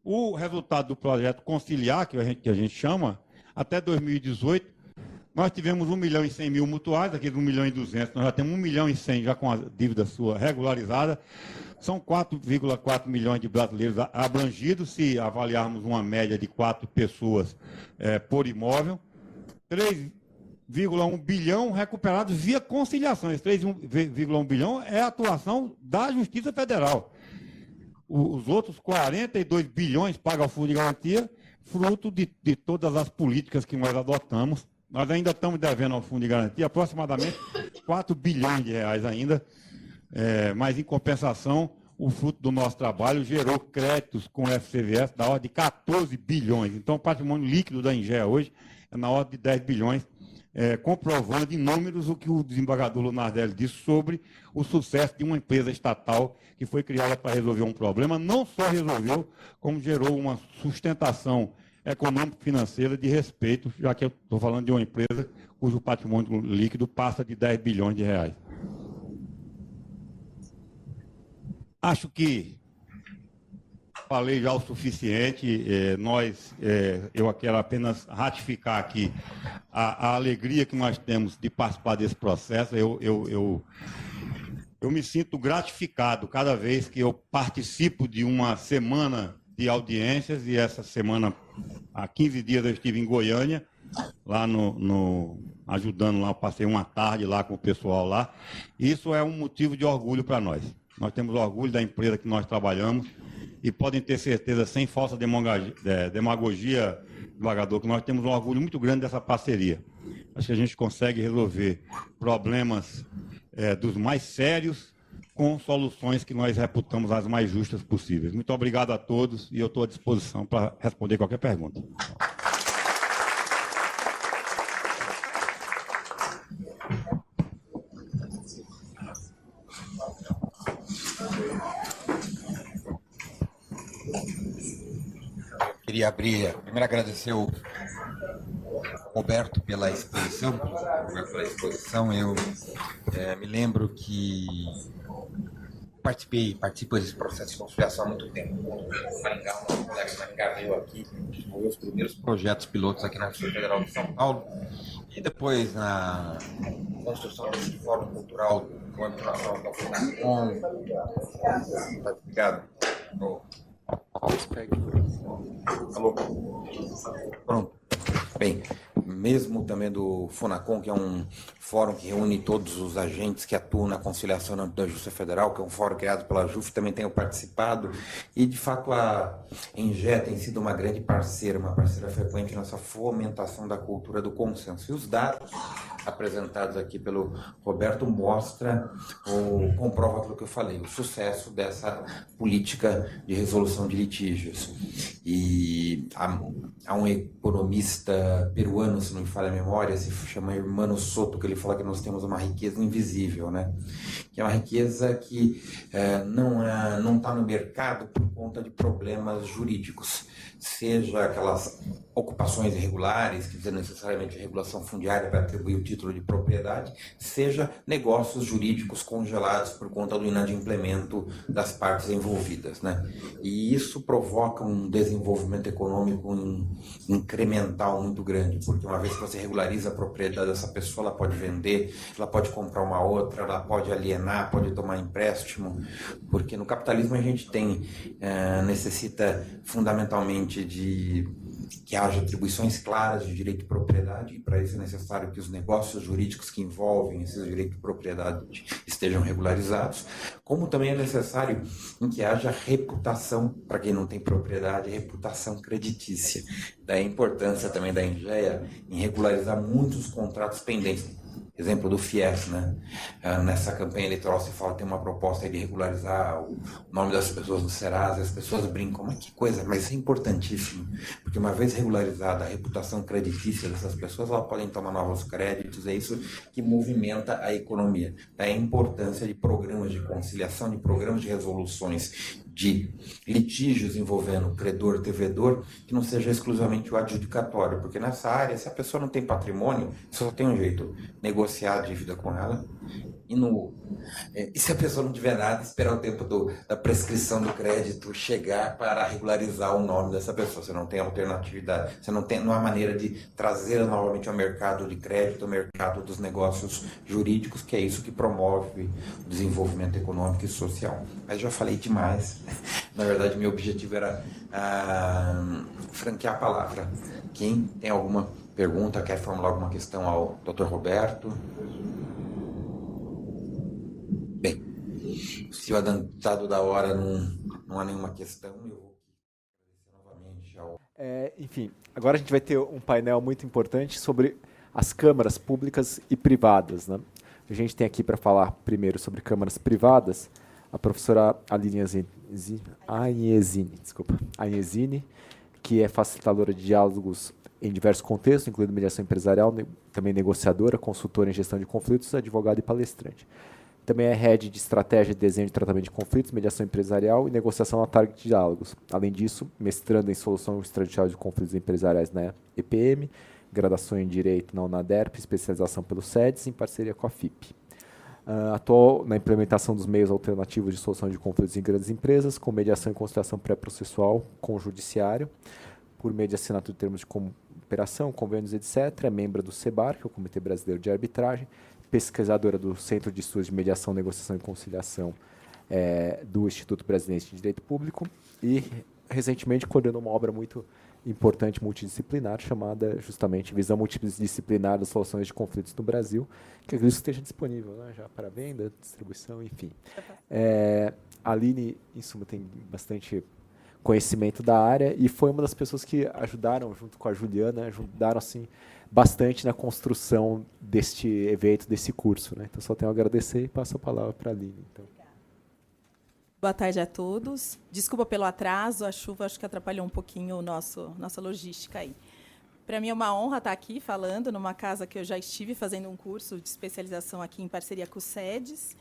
Speaker 3: O resultado do projeto Conciliar, que a gente chama, até 2018, nós tivemos 1.100.000 mutuais, aqueles 1.200.000, nós já temos 1.100.000 já com a dívida sua regularizada, são 4,4 milhões de brasileiros abrangidos, se avaliarmos uma média de 4 pessoas por imóvel, 3,1 bilhão recuperados via conciliação. Esse 3,1 bilhão é a atuação da Justiça Federal. Os outros 42 bilhões pagam ao Fundo de Garantia, fruto de todas as políticas que nós adotamos. Nós ainda estamos devendo ao Fundo de Garantia aproximadamente 4 bilhões de reais ainda, mas em compensação, o fruto do nosso trabalho gerou créditos com o FCVS da ordem de 14 bilhões. Então, o patrimônio líquido da INGEA hoje é na ordem de 10 bilhões, comprovando em números o que o desembargador Lunardelli disse sobre o sucesso de uma empresa estatal que foi criada para resolver um problema, não só resolveu, como gerou uma sustentação econômico-financeira de respeito, já que eu estou falando de uma empresa cujo patrimônio líquido passa de 10 bilhões de reais. Acho que falei já o suficiente, eu quero apenas ratificar aqui a alegria que nós temos de participar desse processo. Eu eu me sinto gratificado cada vez que eu participo de uma semana de audiências, e essa semana, há 15 dias, eu estive em Goiânia, lá ajudando lá, eu passei uma tarde lá com o pessoal lá. Isso é um motivo de orgulho para nós. Nós temos orgulho da empresa que nós trabalhamos e podem ter certeza, sem falsa demagogia, devagador, que nós temos um orgulho muito grande dessa parceria. Acho que a gente consegue resolver problemas dos mais sérios com soluções que nós reputamos as mais justas possíveis. Muito obrigado a todos e eu estou à disposição para responder qualquer pergunta.
Speaker 4: Queria primeiro agradecer o Roberto pela exposição. Eu me lembro que participo desse processo de conciliação há muito tempo. O Maringá, um colega de Maringá veio aqui, desenvolveu os primeiros projetos pilotos aqui na Receita Federal de São Paulo, e depois na construção desse fórum cultural no âmbito nacional da FUNACOM. Obrigado.
Speaker 1: Alô? Pronto. Bem, mesmo também do FUNACOM, que é um fórum que reúne todos os agentes que atuam na conciliação no âmbito da Justiça Federal, que é um fórum criado pela JUF, também tenho participado, e de fato a ENGE tem sido uma grande parceira, uma parceira frequente nessa fomentação da cultura do consenso. E os dados apresentados aqui pelo Roberto comprovam aquilo que eu falei, o sucesso dessa política de resolução de litígios. E há um economista peruano, se não me falha a memória, se chama Hermano Soto, que ele fala que nós temos uma riqueza invisível, né? Que é uma riqueza que não está no mercado por conta de problemas jurídicos, seja aquelas ocupações irregulares, que dizem necessariamente regulação fundiária para atribuir o título de propriedade, seja negócios jurídicos congelados por conta do inadimplemento das partes envolvidas, né? E isso provoca um desenvolvimento econômico incremental muito grande, porque uma vez que você regulariza a propriedade dessa pessoa, ela pode vender, ela pode comprar uma outra, ela pode alienar, pode tomar empréstimo, porque no capitalismo a gente necessita fundamentalmente de que haja atribuições claras de direito de propriedade, e para isso é necessário que os negócios jurídicos que envolvem esses direitos de propriedade estejam regularizados, como também é necessário que haja reputação, para quem não tem propriedade, reputação creditícia. Daí a importância também da ENGEA em regularizar muitos contratos pendentes. Exemplo do FIES, né? Nessa campanha eleitoral se fala que tem uma proposta de regularizar o nome das pessoas no Serasa, e as pessoas brincam, mas que coisa, mas isso é importantíssimo, porque uma vez regularizada a reputação creditícia dessas pessoas, elas podem tomar novos créditos, é isso que movimenta a economia. Daí a importância de programas de conciliação, de programas de resoluções de litígios envolvendo credor, devedor, que não seja exclusivamente o adjudicatório, porque nessa área, se a pessoa não tem patrimônio, só tem um jeito, negociar a dívida com ela, e se a pessoa não tiver nada, esperar o tempo da prescrição do crédito chegar para regularizar o nome dessa pessoa. Você não tem alternatividade, não há maneira de trazer novamente ao mercado de crédito, ao mercado dos negócios jurídicos, que é isso que promove o desenvolvimento econômico e social. Mas já falei demais. Na verdade, meu objetivo era franquear a palavra. Quem tem alguma pergunta, quer formular alguma questão ao Dr. Roberto? Bem, se o adiantado da hora não há nenhuma questão, eu vou agradecer novamente ao...
Speaker 2: Enfim, agora a gente vai ter um painel muito importante sobre as câmaras públicas e privadas, né? A gente tem aqui para falar primeiro sobre câmaras privadas a professora Aline Agnezini, que é facilitadora de diálogos em diversos contextos, incluindo mediação empresarial, também negociadora, consultora em gestão de conflitos, advogada e palestrante. Também é head de estratégia de desenho de tratamento de conflitos, mediação empresarial e negociação na Target Diálogos. Além disso, mestrando em solução extrajudicial de conflitos empresariais na EPM, graduação em Direito na UNADERP, especialização pelo SEDES, em parceria com a FIP. Atuou na implementação dos meios alternativos de solução de conflitos em grandes empresas, com mediação e conciliação pré-processual com o judiciário, por meio de assinatura de termos de cooperação, convênios, etc. É membro do CEBAR, que é o Comitê Brasileiro de Arbitragem, pesquisadora do Centro de Estudos de Mediação, Negociação e Conciliação do Instituto Brasileiro de Direito Público e, recentemente, coordenou uma obra muito importante multidisciplinar chamada justamente Visão Multidisciplinar das Soluções de Conflitos no Brasil, que acredito que esteja disponível, né, já para venda, distribuição, enfim. A Aline, em suma, tem bastante conhecimento da área e foi uma das pessoas que ajudaram, junto com a Juliana, ajudaram assim, bastante na construção deste evento, desse curso. Né? Então, só tenho a agradecer e passo a palavra para a Aline. Então.
Speaker 5: Boa tarde a todos. Desculpa pelo atraso, a chuva acho que atrapalhou um pouquinho nossa logística aí. Para mim é uma honra estar aqui falando numa casa que eu já estive fazendo um curso de especialização aqui em parceria com o SEDES.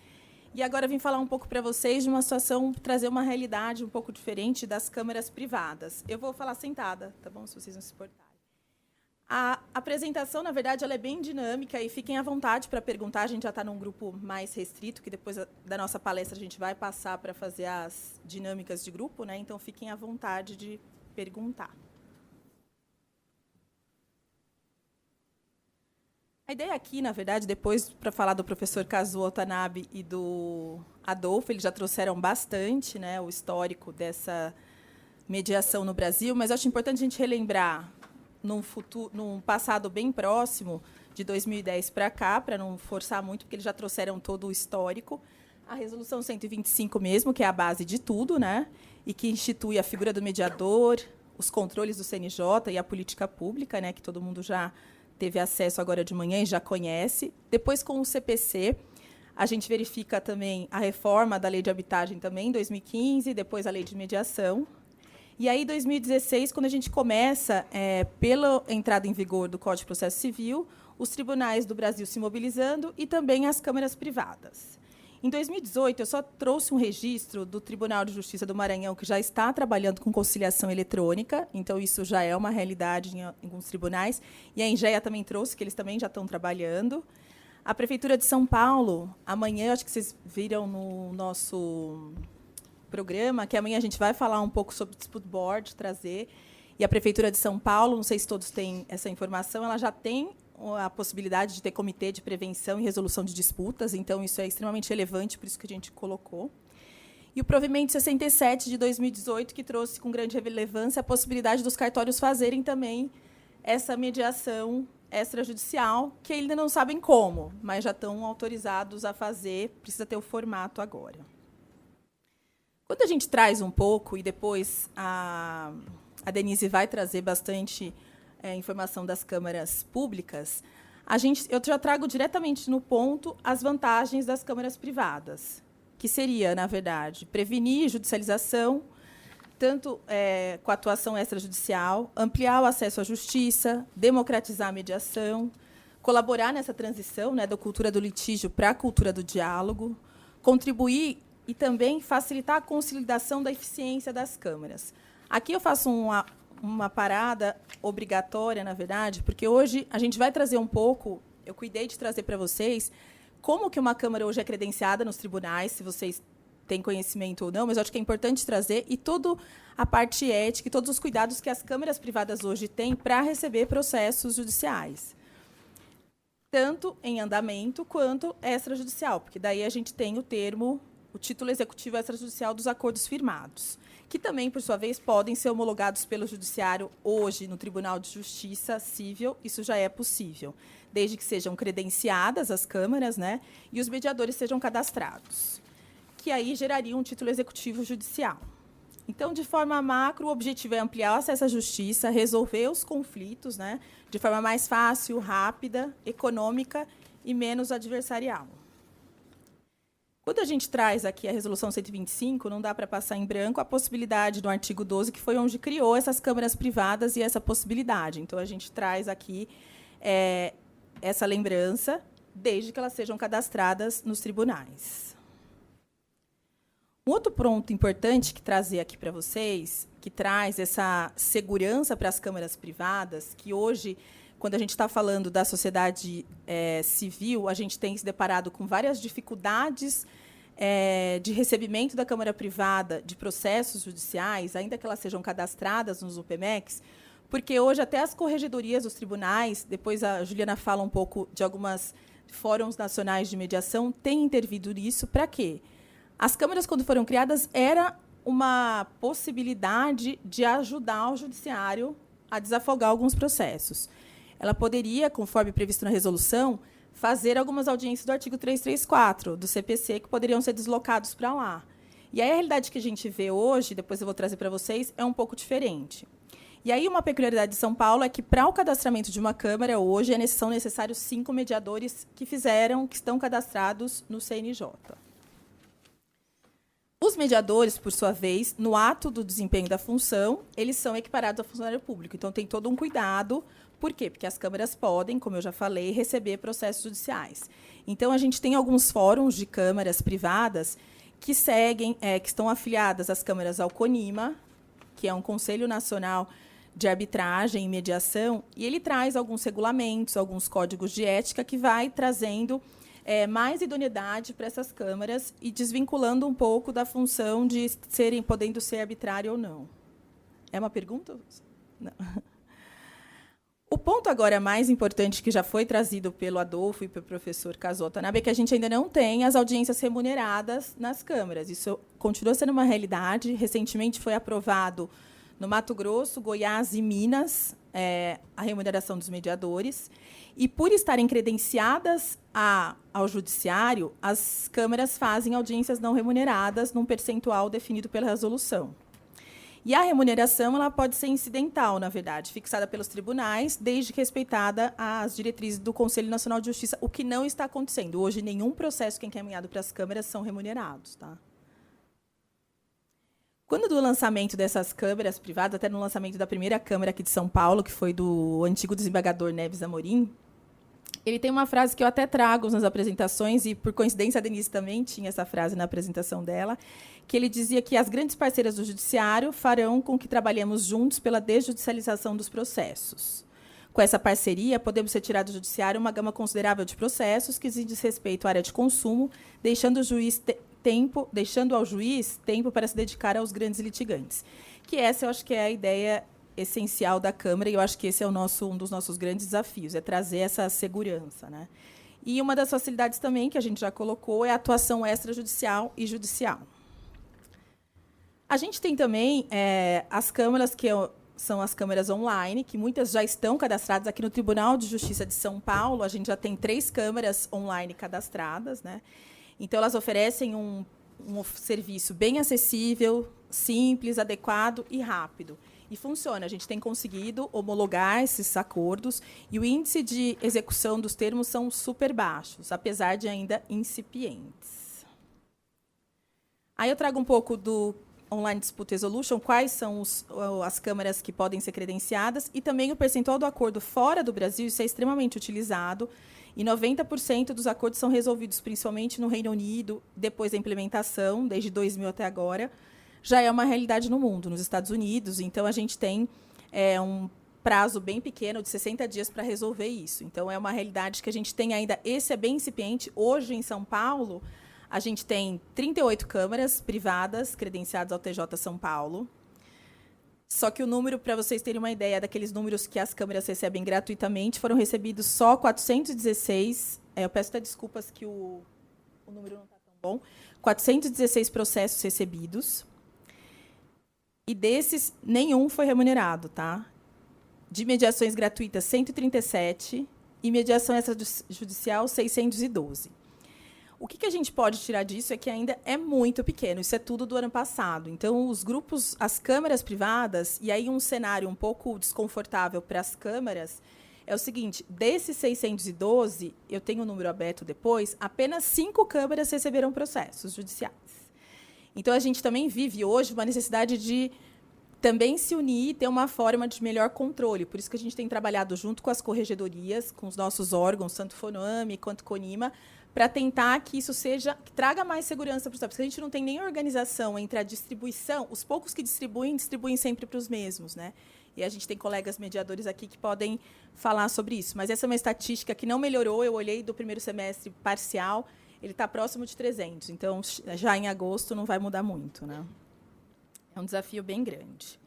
Speaker 5: E agora vim falar um pouco para vocês de uma situação, trazer uma realidade um pouco diferente das câmaras privadas. Eu vou falar sentada, tá bom? Se vocês não se importarem. A apresentação, na verdade, ela é bem dinâmica e fiquem à vontade para perguntar. A gente já está num grupo mais restrito, que depois da nossa palestra a gente vai passar para fazer as dinâmicas de grupo, né? Então, fiquem à vontade de perguntar. A ideia aqui, na verdade, depois, para falar do professor Kazuo Watanabe e do Adolfo, eles já trouxeram bastante, né, o histórico dessa mediação no Brasil, mas eu acho importante a gente relembrar num passado bem próximo, de 2010 para cá, para não forçar muito, porque eles já trouxeram todo o histórico, a Resolução 125 mesmo, que é a base de tudo, né, e que institui a figura do mediador, os controles do CNJ e a política pública, né, que todo mundo já teve acesso agora de manhã e já conhece. Depois, com o CPC, a gente verifica também a reforma da Lei de Habitagem também, em 2015, depois a Lei de Mediação. E aí, em 2016, quando a gente começa, pela entrada em vigor do Código de Processo Civil, os tribunais do Brasil se mobilizando e também as câmaras privadas. Em 2018, eu só trouxe um registro do Tribunal de Justiça do Maranhão, que já está trabalhando com conciliação eletrônica, então isso já é uma realidade em alguns tribunais, e a Engea também trouxe, que eles também já estão trabalhando. A Prefeitura de São Paulo, amanhã, acho que vocês viram no nosso programa, que amanhã a gente vai falar um pouco sobre Dispute Board, trazer, e a Prefeitura de São Paulo, não sei se todos têm essa informação, ela já tem a possibilidade de ter comitê de prevenção e resolução de disputas, então isso é extremamente relevante, por isso que a gente colocou. E o provimento 67 de 2018, que trouxe com grande relevância a possibilidade dos cartórios fazerem também essa mediação extrajudicial, que ainda não sabem como, mas já estão autorizados a fazer, precisa ter o formato agora. Quando a gente traz um pouco, e depois a Denise vai trazer bastante informação das câmaras públicas, eu já trago diretamente no ponto as vantagens das câmaras privadas, que seria, na verdade, prevenir judicialização, tanto com a atuação extrajudicial, ampliar o acesso à justiça, democratizar a mediação, colaborar nessa transição, né, da cultura do litígio para a cultura do diálogo, contribuir e também facilitar a consolidação da eficiência das câmaras. Aqui eu faço uma parada obrigatória, na verdade, porque hoje a gente vai trazer um pouco, eu cuidei de trazer para vocês, como que uma Câmara hoje é credenciada nos tribunais, se vocês têm conhecimento ou não, mas eu acho que é importante trazer, e toda a parte ética e todos os cuidados que as câmaras privadas hoje têm para receber processos judiciais, tanto em andamento quanto extrajudicial, porque daí a gente tem o título executivo extrajudicial dos acordos firmados, que também, por sua vez, podem ser homologados pelo Judiciário hoje no Tribunal de Justiça Civil, isso já é possível, desde que sejam credenciadas as câmaras, né, e os mediadores sejam cadastrados, que aí geraria um título executivo judicial. Então, de forma macro, o objetivo é ampliar o acesso à justiça, resolver os conflitos, né, de forma mais fácil, rápida, econômica e menos adversarial. Quando a gente traz aqui a Resolução 125, não dá para passar em branco a possibilidade do artigo 12, que foi onde criou essas câmaras privadas e essa possibilidade. Então, a gente traz aqui essa lembrança, desde que elas sejam cadastradas nos tribunais. Um outro ponto importante que trazer aqui para vocês, que traz essa segurança para as câmaras privadas, que hoje, quando a gente está falando da sociedade civil, a gente tem se deparado com várias dificuldades de recebimento da Câmara Privada de processos judiciais, ainda que elas sejam cadastradas nos UPMECs, porque hoje até as corregedorias dos tribunais, depois a Juliana fala um pouco de algumas fóruns nacionais de mediação têm intervido nisso. Para quê? As câmaras, quando foram criadas, era uma possibilidade de ajudar o judiciário a desafogar alguns processos. Ela poderia, conforme previsto na resolução, fazer algumas audiências do artigo 334 do CPC que poderiam ser deslocados para lá. E aí a realidade que a gente vê hoje, depois eu vou trazer para vocês, é um pouco diferente. E aí uma peculiaridade de São Paulo é que, para o cadastramento de uma câmara, hoje são necessários 5 mediadores que estão cadastrados no CNJ. Os mediadores, por sua vez, no ato do desempenho da função, eles são equiparados ao funcionário público. Então, tem todo um cuidado. Por quê? Porque as câmaras podem, como eu já falei, receber processos judiciais. Então, a gente tem alguns fóruns de câmaras privadas que estão afiliadas às câmaras ao CONIMA, que é um Conselho Nacional de Arbitragem e Mediação, e ele traz alguns regulamentos, alguns códigos de ética que vai trazendo mais idoneidade para essas câmaras e desvinculando um pouco da função de podendo ser arbitrário ou não. É uma pergunta? Não. O ponto agora mais importante que já foi trazido pelo Adolfo e pelo professor Kazuo Watanabe é que a gente ainda não tem as audiências remuneradas nas câmaras. Isso continua sendo uma realidade. Recentemente foi aprovado no Mato Grosso, Goiás e Minas a remuneração dos mediadores. E, por estarem credenciadas ao judiciário, as câmaras fazem audiências não remuneradas num percentual definido pela resolução. E a remuneração ela pode ser incidental, na verdade, fixada pelos tribunais, desde que respeitada as diretrizes do Conselho Nacional de Justiça, o que não está acontecendo. Hoje, nenhum processo que é encaminhado para as câmaras são remunerados. Tá? Quando do lançamento dessas câmaras privadas, até no lançamento da primeira câmara aqui de São Paulo, que foi do antigo desembargador Neves Amorim, ele tem uma frase que eu até trago nas apresentações, e, por coincidência, a Denise também tinha essa frase na apresentação dela, que ele dizia que as grandes parceiras do judiciário farão com que trabalhemos juntos pela desjudicialização dos processos. Com essa parceria, podemos retirar do judiciário uma gama considerável de processos que diz respeito à área de consumo, deixando ao juiz tempo para se dedicar aos grandes litigantes. Que essa, eu acho que é a ideia essencial da Câmara, e eu acho que esse é um dos nossos grandes desafios, é trazer essa segurança. Né? E uma das facilidades também, que a gente já colocou, é a atuação extrajudicial e judicial. A gente tem também as câmaras, que são as câmaras online, que muitas já estão cadastradas. Aqui no Tribunal de Justiça de São Paulo, a gente já tem 3 câmaras online cadastradas. Né? Então, elas oferecem um serviço bem acessível, simples, adequado e rápido. E funciona. A gente tem conseguido homologar esses acordos e o índice de execução dos termos são super baixos, apesar de ainda incipientes. Aí eu trago um pouco do Online Dispute Resolution, quais são as câmaras que podem ser credenciadas, e também o percentual do acordo fora do Brasil. Isso é extremamente utilizado, e 90% dos acordos são resolvidos principalmente no Reino Unido, depois da implementação, desde 2000 até agora. Já é uma realidade no mundo, nos Estados Unidos. Então, a gente tem um prazo bem pequeno, de 60 dias, para resolver isso. Então, é uma realidade que a gente tem ainda. Esse é bem incipiente. Hoje, em São Paulo, a gente tem 38 câmaras privadas credenciadas ao TJ São Paulo. Só que o número, para vocês terem uma ideia, daqueles números que as câmaras recebem gratuitamente, foram recebidos só 416. Eu peço até desculpas que o número não está tão bom. 416 processos recebidos. E desses, nenhum foi remunerado. Tá? De mediações gratuitas, 137. E mediação extrajudicial, 612. O que a gente pode tirar disso é que ainda é muito pequeno. Isso é tudo do ano passado. Então, os grupos, as câmaras privadas, e aí um cenário um pouco desconfortável para as câmaras, é o seguinte: desses 612, eu tenho o número aberto depois, apenas 5 câmaras receberam processos judiciais. Então, a gente também vive hoje uma necessidade de também se unir e ter uma forma de melhor controle. Por isso que a gente tem trabalhado junto com as corregedorias, com os nossos órgãos, tanto FONAME quanto CONIMA, para tentar que isso que traga mais segurança para os porque a gente não tem nem organização entre a distribuição. Os poucos que distribuem sempre para os mesmos. Né? E a gente tem colegas mediadores aqui que podem falar sobre isso. Mas essa é uma estatística que não melhorou. Eu olhei do primeiro semestre parcial, ele está próximo de 300. Então, já em agosto, não vai mudar muito. Né? É um desafio bem grande.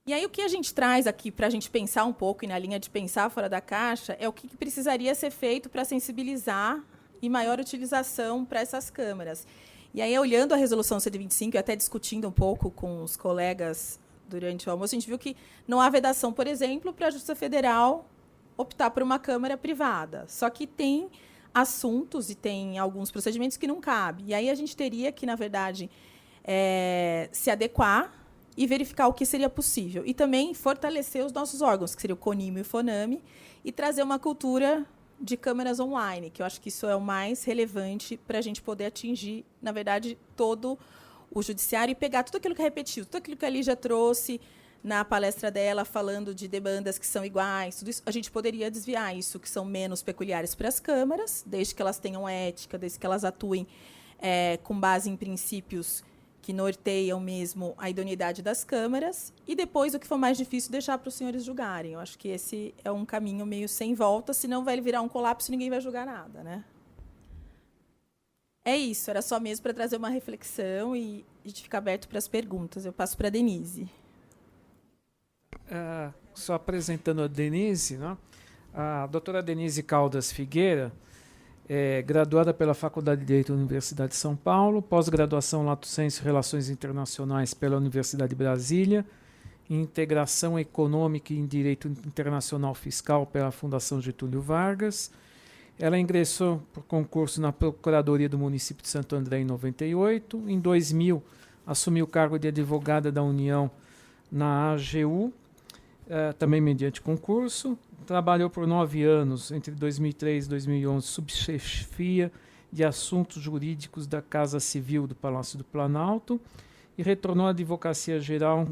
Speaker 5: E aí o que a gente traz aqui para a gente pensar um pouco, e na linha de pensar fora da caixa, é o que precisaria ser feito para sensibilizar e maior utilização para essas câmaras. E aí, olhando a resolução 125, e até discutindo um pouco com os colegas durante o almoço, a gente viu que não há vedação, por exemplo, para a Justiça Federal optar por uma câmara privada. Só que tem assuntos e tem alguns procedimentos que não cabem. E aí a gente teria que, na verdade, se adequar e verificar o que seria possível. E também fortalecer os nossos órgãos, que seria o CONIMO e o FONAME, e trazer uma cultura de câmeras online, que eu acho que isso é o mais relevante para a gente poder atingir, na verdade, todo o judiciário e pegar tudo aquilo que é repetido, tudo aquilo que a Lígia trouxe na palestra dela, falando de demandas que são iguais, tudo isso, a gente poderia desviar isso, que são menos peculiares para as câmaras, desde que elas tenham ética, desde que elas atuem com base em princípios que norteiam mesmo a idoneidade das câmaras, e depois, o que for mais difícil, deixar para os senhores julgarem. Eu acho que esse é um caminho meio sem volta, senão vai virar um colapso e ninguém vai julgar nada, né? É isso, era só mesmo para trazer uma reflexão e a gente fica aberto para as perguntas. Eu passo para a Denise.
Speaker 6: Só apresentando a Denise, né? A doutora Denise Caldas Figueira é graduada pela Faculdade de Direito da Universidade de São Paulo, pós-graduação Lato Sensu Relações Internacionais pela Universidade de Brasília, em Integração Econômica e em Direito Internacional Fiscal pela Fundação Getúlio Vargas. Ela ingressou por concurso na Procuradoria do Município de Santo André em 98. Em 2000, assumiu o cargo de advogada da União na AGU, também mediante concurso. Trabalhou por 9 anos, entre 2003 e 2011, subchefia de assuntos jurídicos da Casa Civil do Palácio do Planalto e retornou à Advocacia Geral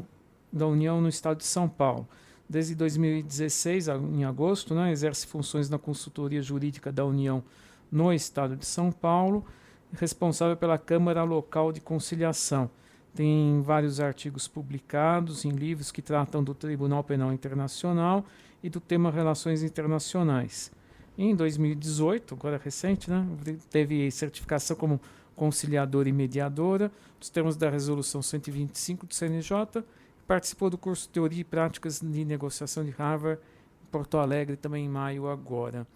Speaker 6: da União no Estado de São Paulo. Desde 2016, em agosto, né, exerce funções na consultoria jurídica da União no Estado de São Paulo, responsável pela Câmara Local de Conciliação. Tem vários artigos publicados em livros que tratam do Tribunal Penal Internacional e do tema Relações Internacionais. Em 2018, agora recente, né, teve certificação como conciliadora e mediadora, nos termos da Resolução 125 do CNJ, participou do curso Teoria e Práticas de Negociação de Harvard, em Porto Alegre, também em maio agora.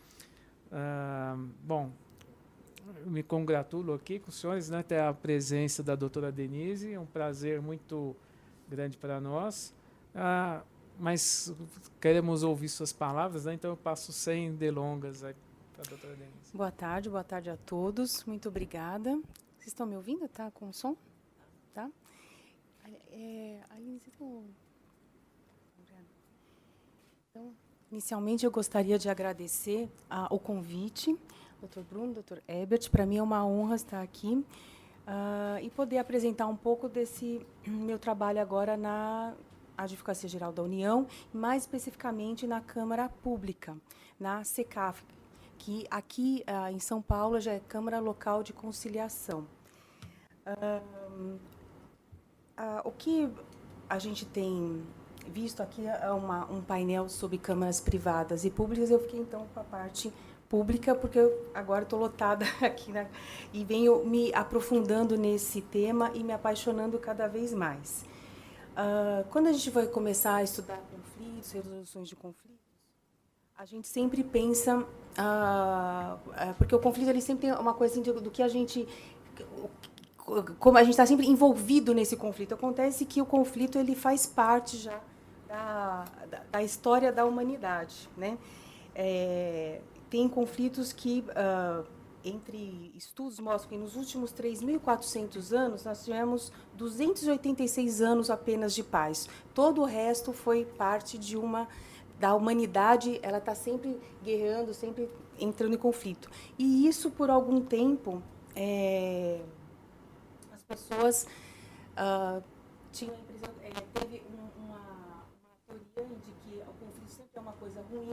Speaker 6: Bom, eu me congratulo aqui com os senhores, né, ter a presença da doutora Denise, é um prazer muito grande para nós. Mas queremos ouvir suas palavras, né? Então eu passo sem delongas para a doutora Denise.
Speaker 7: Boa tarde a todos. Muito obrigada. Vocês estão me ouvindo? Tá com som? Tá? Aline, vocês estão... Então, inicialmente, eu gostaria de agradecer o convite, Dr. Bruno, Dr. Ebert. Para mim é uma honra estar aqui e poder apresentar um pouco desse meu trabalho agora na Advocacia Geral da União, mais especificamente na Câmara Pública, na CECAF, que aqui em São Paulo já é Câmara Local de Conciliação. O que a gente tem visto aqui é um painel sobre câmaras privadas e públicas. Eu fiquei, então, com a parte pública, porque eu agora estou lotada aqui, né, e venho me aprofundando nesse tema e me apaixonando cada vez mais. Quando a gente vai começar a estudar conflitos, resoluções de conflitos, a gente sempre pensa, porque o conflito ele sempre tem uma coisa assim, do que a gente, como a gente está sempre envolvido nesse conflito. Acontece que o conflito ele faz parte já da história da humanidade, né? Tem conflitos que entre estudos mostram que nos últimos 3.400 anos nós tivemos 286 anos apenas de paz. Todo o resto foi parte da humanidade, ela está sempre guerreando, sempre entrando em conflito. E isso, por algum tempo, as pessoas tinham a impressão, teve uma teoria de que o conflito sempre é uma coisa ruim.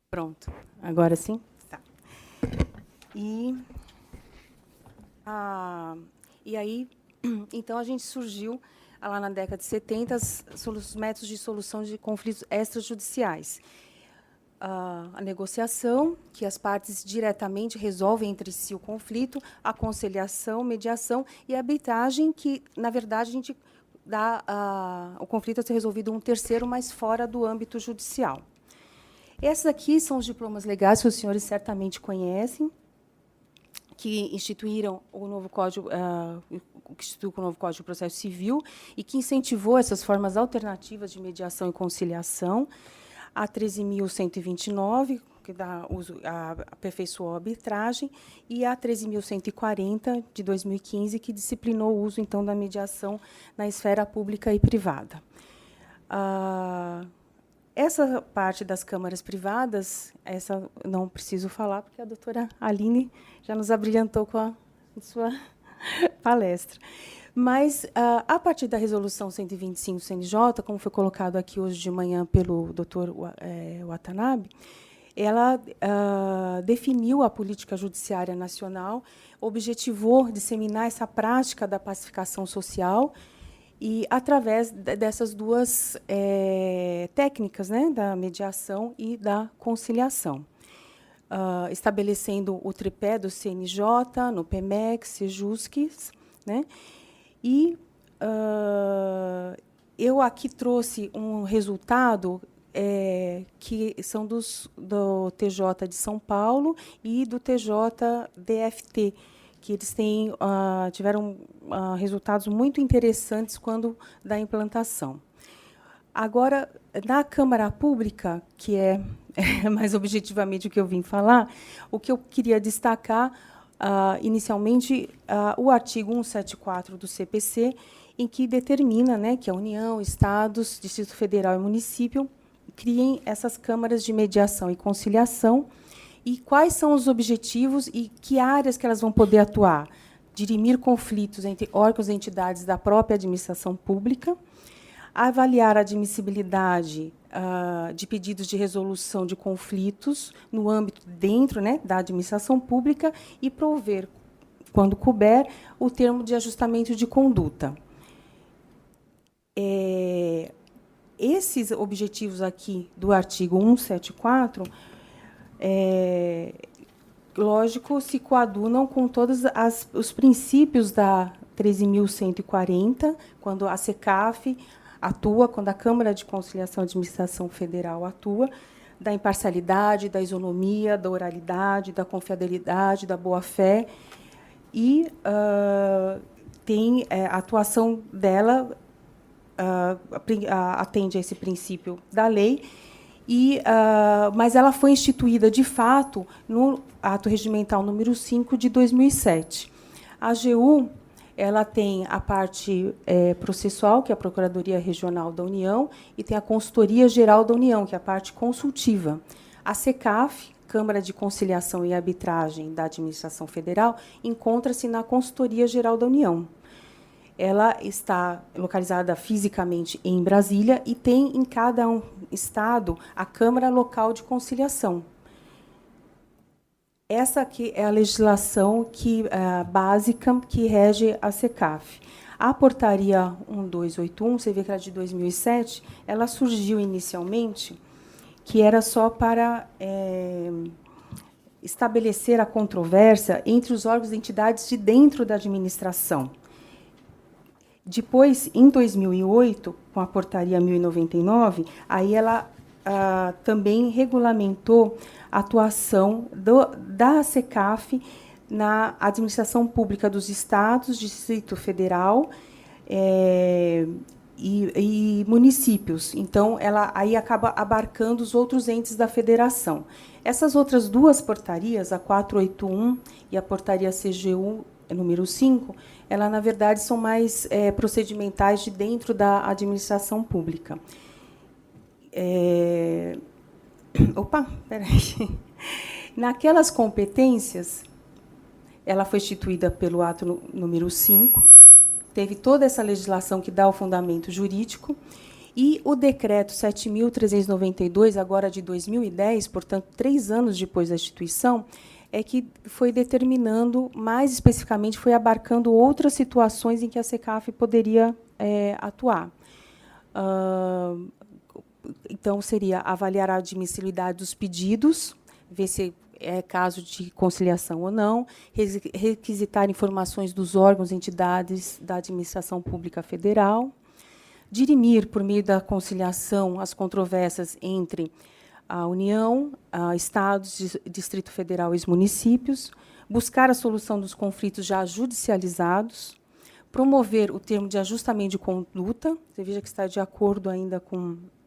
Speaker 7: Pronto, agora sim? Tá. E aí, então, a gente surgiu, lá na década de 70, os métodos de solução de conflitos extrajudiciais. a negociação, que as partes diretamente resolvem entre si o conflito, a conciliação, mediação e a arbitragem, que, na verdade, a gente dá o conflito a ser resolvido um terceiro, mas fora do âmbito judicial. Esses aqui são os diplomas legais que os senhores certamente conhecem, que instituíram o novo Código, que instituiu o novo Código de Processo Civil e que incentivou essas formas alternativas de mediação e conciliação. A 13.129, que aperfeiçoou a arbitragem, e a 13.140, de 2015, que disciplinou o uso, então, da mediação na esfera pública e privada. Essa parte das câmaras privadas, essa não preciso falar, porque a doutora Aline já nos abrilhantou com a sua palestra. Mas, a partir da resolução 125 do CNJ, como foi colocado aqui hoje de manhã pelo doutor Watanabe, ela definiu a política judiciária nacional, objetivou disseminar essa prática da pacificação social, e através dessas duas técnicas, né, da mediação e da conciliação, estabelecendo o tripé do CNJ, no PEMEC, SEJUSC, né, e eu aqui trouxe um resultado que são do TJ de São Paulo e do TJ-DFT, que eles tiveram resultados muito interessantes quando da implantação. Agora, na Câmara Pública, que é mais objetivamente o que eu vim falar, o que eu queria destacar, inicialmente, o artigo 174 do CPC, em que determina, né, que a União, Estados, Distrito Federal e município criem essas câmaras de mediação e conciliação, e quais são os objetivos e que áreas que elas vão poder atuar. Dirimir conflitos entre órgãos e entidades da própria administração pública, avaliar a admissibilidade de pedidos de resolução de conflitos no âmbito dentro, né, da administração pública e prover, quando couber, o termo de ajustamento de conduta. Esses objetivos aqui do artigo 174, lógico, se coadunam com todos os princípios da 13.140, quando a SECAF atua, quando a Câmara de Conciliação e Administração Federal atua, da imparcialidade, da isonomia, da oralidade, da confiabilidade, da boa-fé, e tem a atuação dela atende a esse princípio da lei, mas ela foi instituída, de fato, no Ato Regimental número 5 de 2007. A AGU ela tem a parte processual, que é a Procuradoria Regional da União, e tem a Consultoria Geral da União, que é a parte consultiva. A SECAF, Câmara de Conciliação e Arbitragem da Administração Federal, encontra-se na Consultoria Geral da União. Ela está localizada fisicamente em Brasília e tem em cada estado a Câmara Local de Conciliação. Essa aqui é a legislação básica que rege a SECAF. A portaria 1281, você vê que era de 2007, ela surgiu inicialmente que era só para estabelecer a controvérsia entre os órgãos e entidades de dentro da administração. Depois, em 2008, com a portaria 1099, aí ela também regulamentou a atuação da SECAF na administração pública dos estados, Distrito Federal e municípios. Então, ela aí acaba abarcando os outros entes da federação. Essas outras duas portarias, a 481 e a portaria CGU número 5, ela, na verdade, são mais procedimentais de dentro da administração pública. Naquelas competências, ela foi instituída pelo ato número 5, teve toda essa legislação que dá o fundamento jurídico, e o decreto 7.392, agora de 2010, portanto, 3 anos depois da instituição, é que foi determinando, mais especificamente, foi abarcando outras situações em que a SECAF poderia atuar. Então, seria avaliar a admissibilidade dos pedidos, ver se é caso de conciliação ou não, requisitar informações dos órgãos e entidades da administração pública federal, dirimir, por meio da conciliação, as controvérsias entre a União, Estados, Distrito Federal e os municípios, buscar a solução dos conflitos já judicializados, promover o termo de ajustamento de conduta, você veja que está de acordo ainda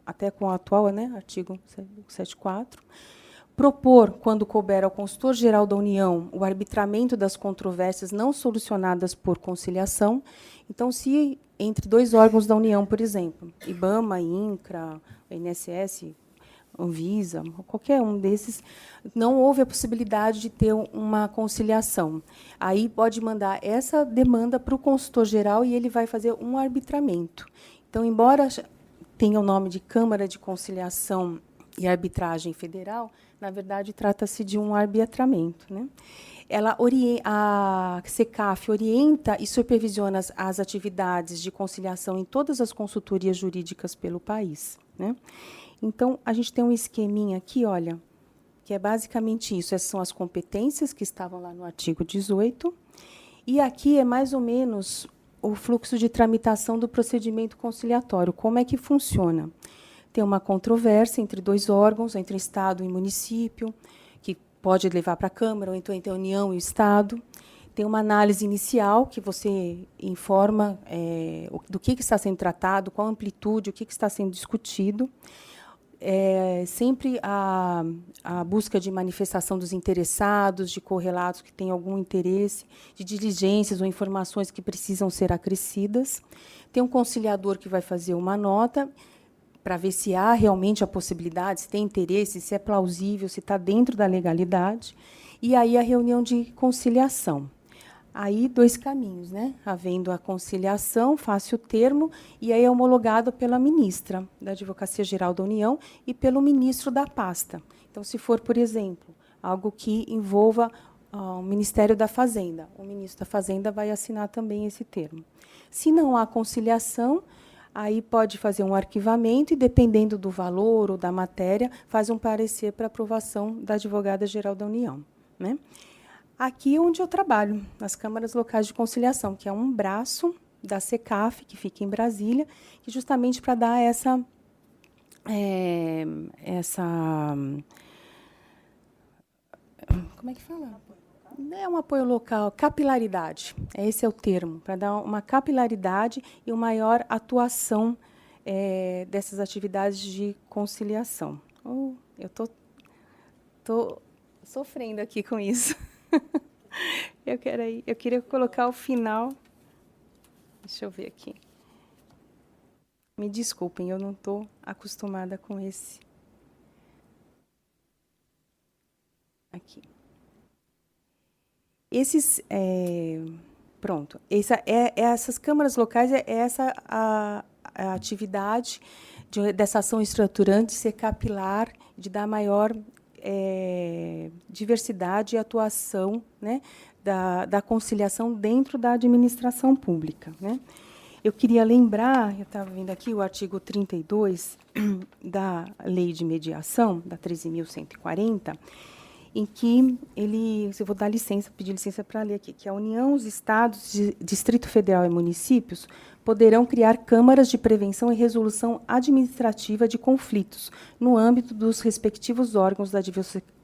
Speaker 7: até com o atual, né, artigo 74, propor, quando couber ao consultor-geral da União, o arbitramento das controvérsias não solucionadas por conciliação. Então, se entre dois órgãos da União, por exemplo, IBAMA, INCRA, INSS, Anvisa, qualquer um desses, não houve a possibilidade de ter uma conciliação. Aí pode mandar essa demanda para o consultor-geral e ele vai fazer um arbitramento. Então, embora tenha o nome de Câmara de Conciliação e Arbitragem Federal, na verdade, trata-se de um arbitramento, né? A SECAF orienta e supervisiona as atividades de conciliação em todas as consultorias jurídicas pelo país, né? Então, a gente tem um esqueminha aqui, olha, que é basicamente isso. Essas são as competências que estavam lá no artigo 18. E aqui é mais ou menos o fluxo de tramitação do procedimento conciliatório. Como é que funciona? Tem uma controvérsia entre dois órgãos, entre Estado e município, que pode levar para a Câmara, ou então entre a União e o Estado. Tem uma análise inicial, que você informa do que está sendo tratado, qual a amplitude, o que está sendo discutido. Sempre a busca de manifestação dos interessados, de correlatos que têm algum interesse, de diligências ou informações que precisam ser acrescidas. Tem um conciliador que vai fazer uma nota para ver se há realmente a possibilidade, se tem interesse, se é plausível, se está dentro da legalidade. E aí a reunião de conciliação. Aí, dois caminhos, né? Havendo a conciliação, faz-se o termo, e aí é homologado pela ministra da Advocacia Geral da União e pelo ministro da pasta. Então, se for, por exemplo, algo que envolva o Ministério da Fazenda, o ministro da Fazenda vai assinar também esse termo. Se não há conciliação, aí pode fazer um arquivamento e, dependendo do valor ou da matéria, faz um parecer para aprovação da Advogada-Geral da União, né? Aqui é onde eu trabalho, nas câmaras locais de conciliação, que é um braço da SECAF, que fica em Brasília, que justamente para dar como é que fala? É um apoio local, capilaridade, esse é o termo, para dar uma capilaridade e uma maior atuação dessas atividades de conciliação. Eu tô sofrendo aqui com isso. Eu queria colocar o final. Deixa eu ver aqui. Me desculpem, eu não estou acostumada com esse. Aqui. Pronto. Essas câmaras locais, essa a atividade dessa ação estruturante ser capilar, de dar maior diversidade e atuação, né, da conciliação dentro da administração pública, né? Eu queria lembrar, eu estava vendo aqui o artigo 32 da Lei de Mediação, da 13.140, em que eu vou dar licença, pedir licença para ler aqui, que a União, os Estados, Distrito Federal e municípios poderão criar câmaras de prevenção e resolução administrativa de conflitos no âmbito dos respectivos órgãos da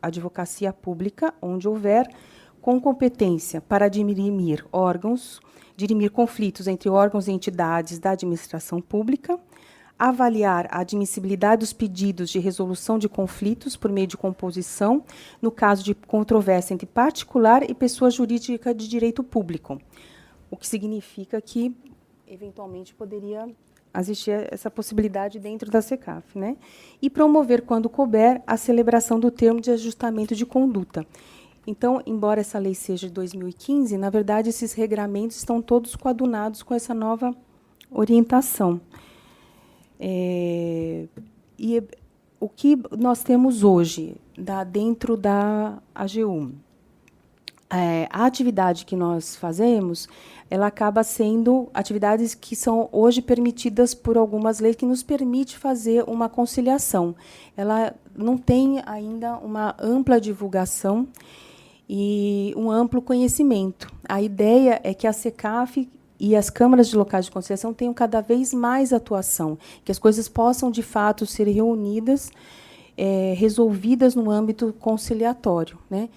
Speaker 7: advocacia pública, onde houver, com competência para dirimir conflitos entre órgãos e entidades da administração pública, avaliar a admissibilidade dos pedidos de resolução de conflitos por meio de composição, no caso de controvérsia entre particular e pessoa jurídica de direito público, o que significa que, eventualmente, poderia existir essa possibilidade dentro da SECAF, né? E promover, quando couber, a celebração do termo de ajustamento de conduta. Então, embora essa lei seja de 2015, na verdade, esses regramentos estão todos coadunados com essa nova orientação. E o que nós temos hoje dentro da AGU? a atividade que nós fazemos, ela acaba sendo atividades que são hoje permitidas por algumas leis, que nos permite fazer uma conciliação. Ela não tem ainda uma ampla divulgação e um amplo conhecimento. A ideia é que a SECAF e as câmaras de locais de conciliação tenham cada vez mais atuação, que as coisas possam, de fato, ser reunidas, resolvidas no âmbito conciliatório, né?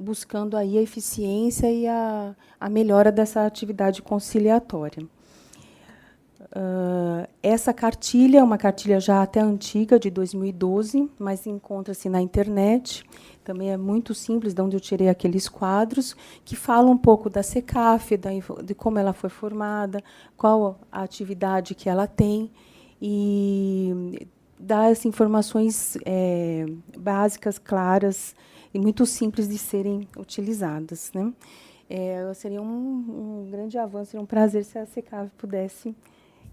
Speaker 7: Buscando aí a eficiência e a melhora dessa atividade conciliatória. Essa cartilha é uma cartilha já até antiga, de 2012, mas encontra-se na internet. Também é muito simples, de onde eu tirei aqueles quadros, que falam um pouco da SECAF, de como ela foi formada, qual a atividade que ela tem, e dá as informações básicas, claras, e muito simples de serem utilizadas, né? Seria um grande avanço, seria um prazer se a SECAF pudesse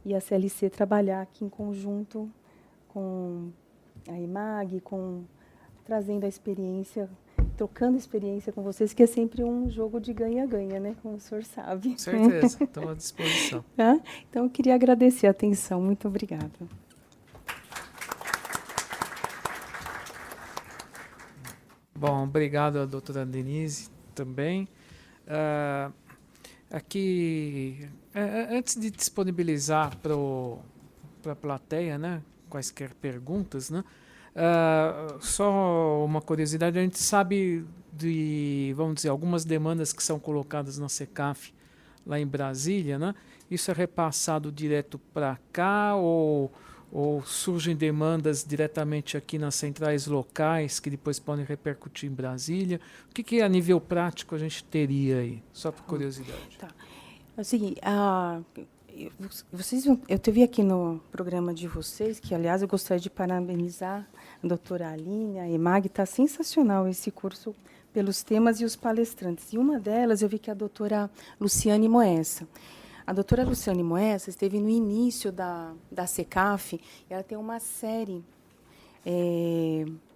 Speaker 7: e a CLC trabalhar aqui em conjunto com a EMAG, trazendo a experiência, trocando experiência com vocês, que é sempre um jogo de ganha-ganha, né? Como o senhor sabe.
Speaker 6: Com certeza, estamos à disposição.
Speaker 7: Tá? Então, eu queria agradecer a atenção. Muito obrigada.
Speaker 6: Bom, obrigado à doutora Denise também. Aqui, antes de disponibilizar para a plateia, né, quaisquer perguntas, né, só uma curiosidade, a gente sabe de, vamos dizer, algumas demandas que são colocadas na SECAF lá em Brasília, né? Isso é repassado direto para cá ou surgem demandas diretamente aqui nas centrais locais que depois podem repercutir em Brasília? O que a nível prático a gente teria aí? Só por curiosidade.
Speaker 7: Tá. É o seguinte, eu te vi aqui no programa de vocês, que, aliás, eu gostaria de parabenizar a doutora Aline, a EMAG. Está sensacional esse curso pelos temas e os palestrantes. E uma delas, eu vi que é a doutora Luciane Moessa. A doutora Luciane Moessa esteve no início da SECAF, e ela tem uma série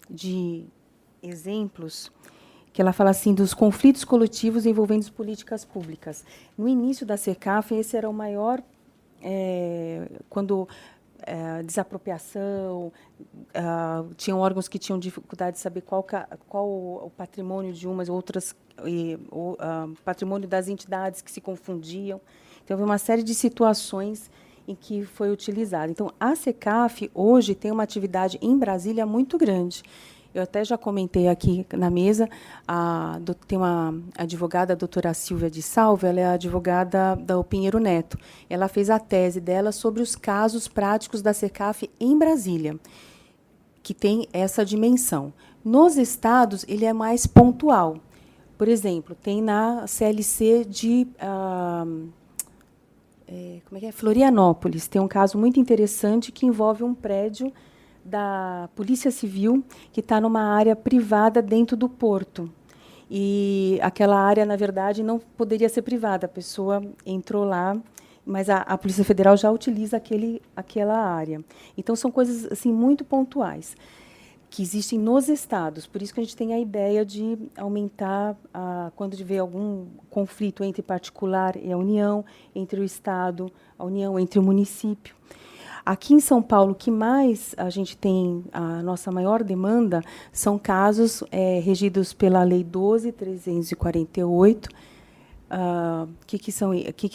Speaker 7: de exemplos que ela fala assim dos conflitos coletivos envolvendo as políticas públicas. No início da SECAF, esse era o maior, quando desapropriação, tinham órgãos que tinham dificuldade de saber qual o patrimônio de umas, outras, patrimônio das entidades que se confundiam. Então, houve uma série de situações em que foi utilizado. Então, a SECAF, hoje, tem uma atividade em Brasília muito grande. Eu até já comentei aqui na mesa, tem uma advogada, a doutora Silvia de Salve, ela é a advogada da Pinheiro Neto. Ela fez a tese dela sobre os casos práticos da SECAF em Brasília, que tem essa dimensão. Nos estados, ele é mais pontual. Por exemplo, tem na CLC de Florianópolis, tem um caso muito interessante que envolve um prédio da Polícia Civil que está numa área privada dentro do porto. E aquela área, na verdade, não poderia ser privada. A pessoa entrou lá, mas a Polícia Federal já utiliza aquela área. Então, são coisas assim muito pontuais que existem nos estados. Por isso que a gente tem a ideia de aumentar, quando vê algum conflito entre particular e a União, entre o Estado, a União, entre o município. Aqui em São Paulo, o que mais a gente tem, a nossa maior demanda, são casos regidos pela Lei 12.348. O que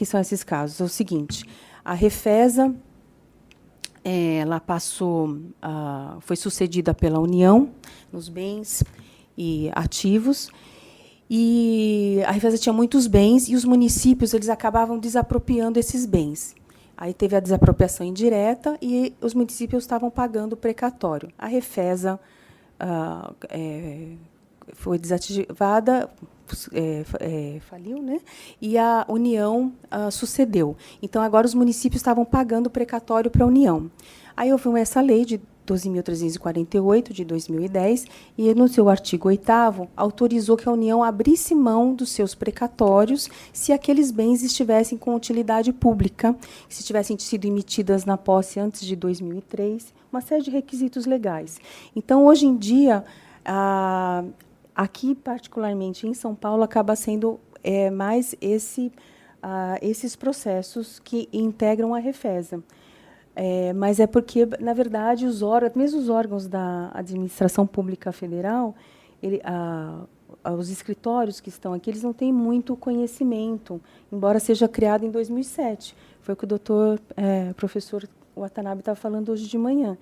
Speaker 7: são esses casos? É o seguinte, a Refesa, ela foi sucedida pela União nos bens e ativos, e a Refesa tinha muitos bens, e os municípios eles acabavam desapropriando esses bens. Aí teve a desapropriação indireta e os municípios estavam pagando o precatório. A Refesa foi desativada, faliu, né? E a União sucedeu. Então, agora os municípios estavam pagando o precatório para a União. Aí houve essa lei de 12.348, de 2010, e no seu artigo 8º, autorizou que a União abrisse mão dos seus precatórios se aqueles bens estivessem com utilidade pública, se tivessem sido emitidas na posse antes de 2003, uma série de requisitos legais. Então, hoje em dia, aqui, particularmente em São Paulo, acaba sendo mais esses processos que integram a Refesa. Mas é porque, na verdade, mesmo os órgãos da administração pública federal, os escritórios que estão aqui, eles não têm muito conhecimento, embora seja criado em 2007. Foi o que o professor Watanabe estava falando hoje de manhã.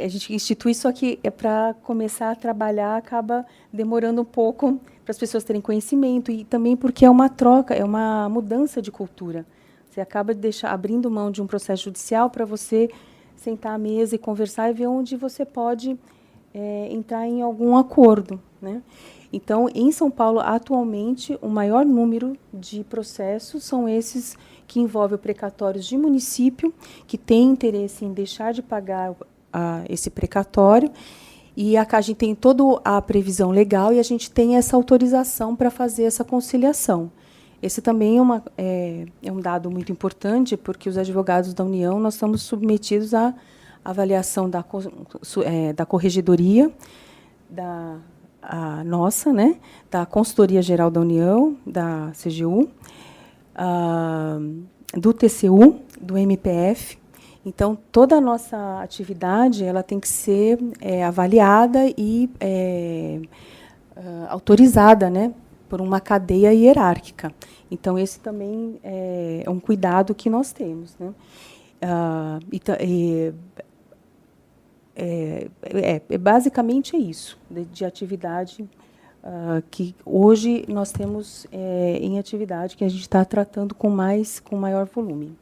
Speaker 7: A gente institui isso aqui para começar a trabalhar, acaba demorando um pouco para as pessoas terem conhecimento, e também porque é uma troca, é uma mudança de cultura. Você acaba abrindo mão de um processo judicial para você sentar à mesa e conversar e ver onde você pode entrar em algum acordo, né? Então, em São Paulo, atualmente, o maior número de processos são esses que envolvem precatórios de município, que tem interesse em deixar de pagar esse precatório, e a gente tem toda a previsão legal e a gente tem essa autorização para fazer essa conciliação. Esse também é um dado muito importante, porque os advogados da União, nós estamos submetidos à avaliação da Corregedoria, nossa, né, da Consultoria Geral da União, da CGU, do TCU, do MPF. Então, toda a nossa atividade ela tem que ser avaliada e autorizada, né, por uma cadeia hierárquica. Então, esse também é um cuidado que nós temos, né? Basicamente é isso, de atividade que hoje nós temos em atividade, que a gente está tratando com maior volume.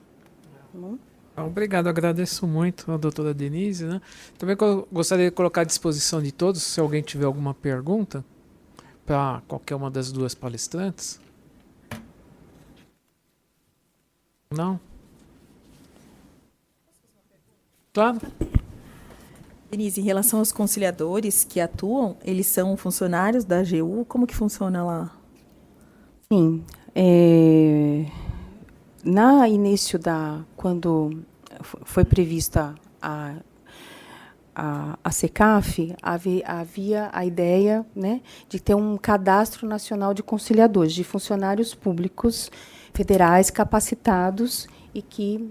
Speaker 6: Obrigado, agradeço muito a doutora Denise, né? Também gostaria de colocar à disposição de todos, se alguém tiver alguma pergunta para qualquer uma das duas palestrantes. Não? Claro.
Speaker 5: Denise, em relação aos conciliadores que atuam, eles são funcionários da AGU? Como que funciona lá?
Speaker 7: Sim. Início quando foi prevista a SECAF, havia a ideia, né, de ter um cadastro nacional de conciliadores, de funcionários públicos federais capacitados e que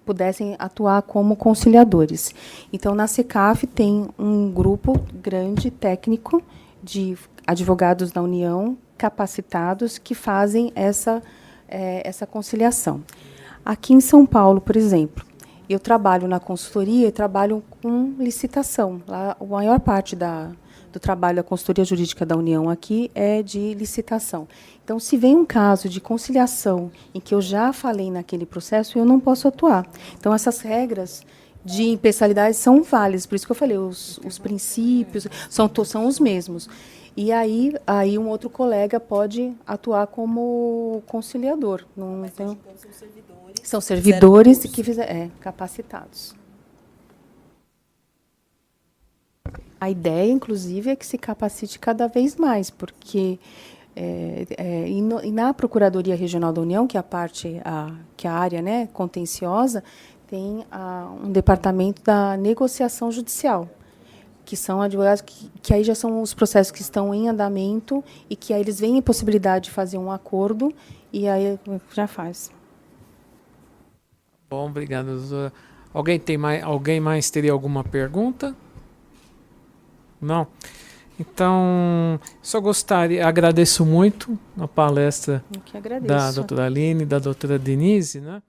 Speaker 7: pudessem atuar como conciliadores. Então, na SECAF tem um grupo grande, técnico, de advogados da União capacitados que fazem essa conciliação. Aqui em São Paulo, por exemplo, eu trabalho na consultoria e trabalho com licitação. Lá, a maior parte do trabalho da consultoria jurídica da União aqui é de licitação. Então, se vem um caso de conciliação em que eu já falei naquele processo, eu não posso atuar. Então, essas regras de impessoalidade são válidas. Por isso que eu falei, os princípios são os mesmos. E aí um outro colega pode atuar como conciliador. Então, são servidores que capacitados. A ideia, inclusive, é que se capacite cada vez mais, porque e na Procuradoria Regional da União, que é a área, né, contenciosa, tem um departamento da negociação judicial, que são advogados que aí já são os processos que estão em andamento e que aí eles veem a possibilidade de fazer um acordo e aí já faz.
Speaker 6: Bom, obrigado, doutora. Alguém mais teria alguma pergunta? Não? Então, agradeço muito a palestra da doutora Aline e da doutora Denise, né?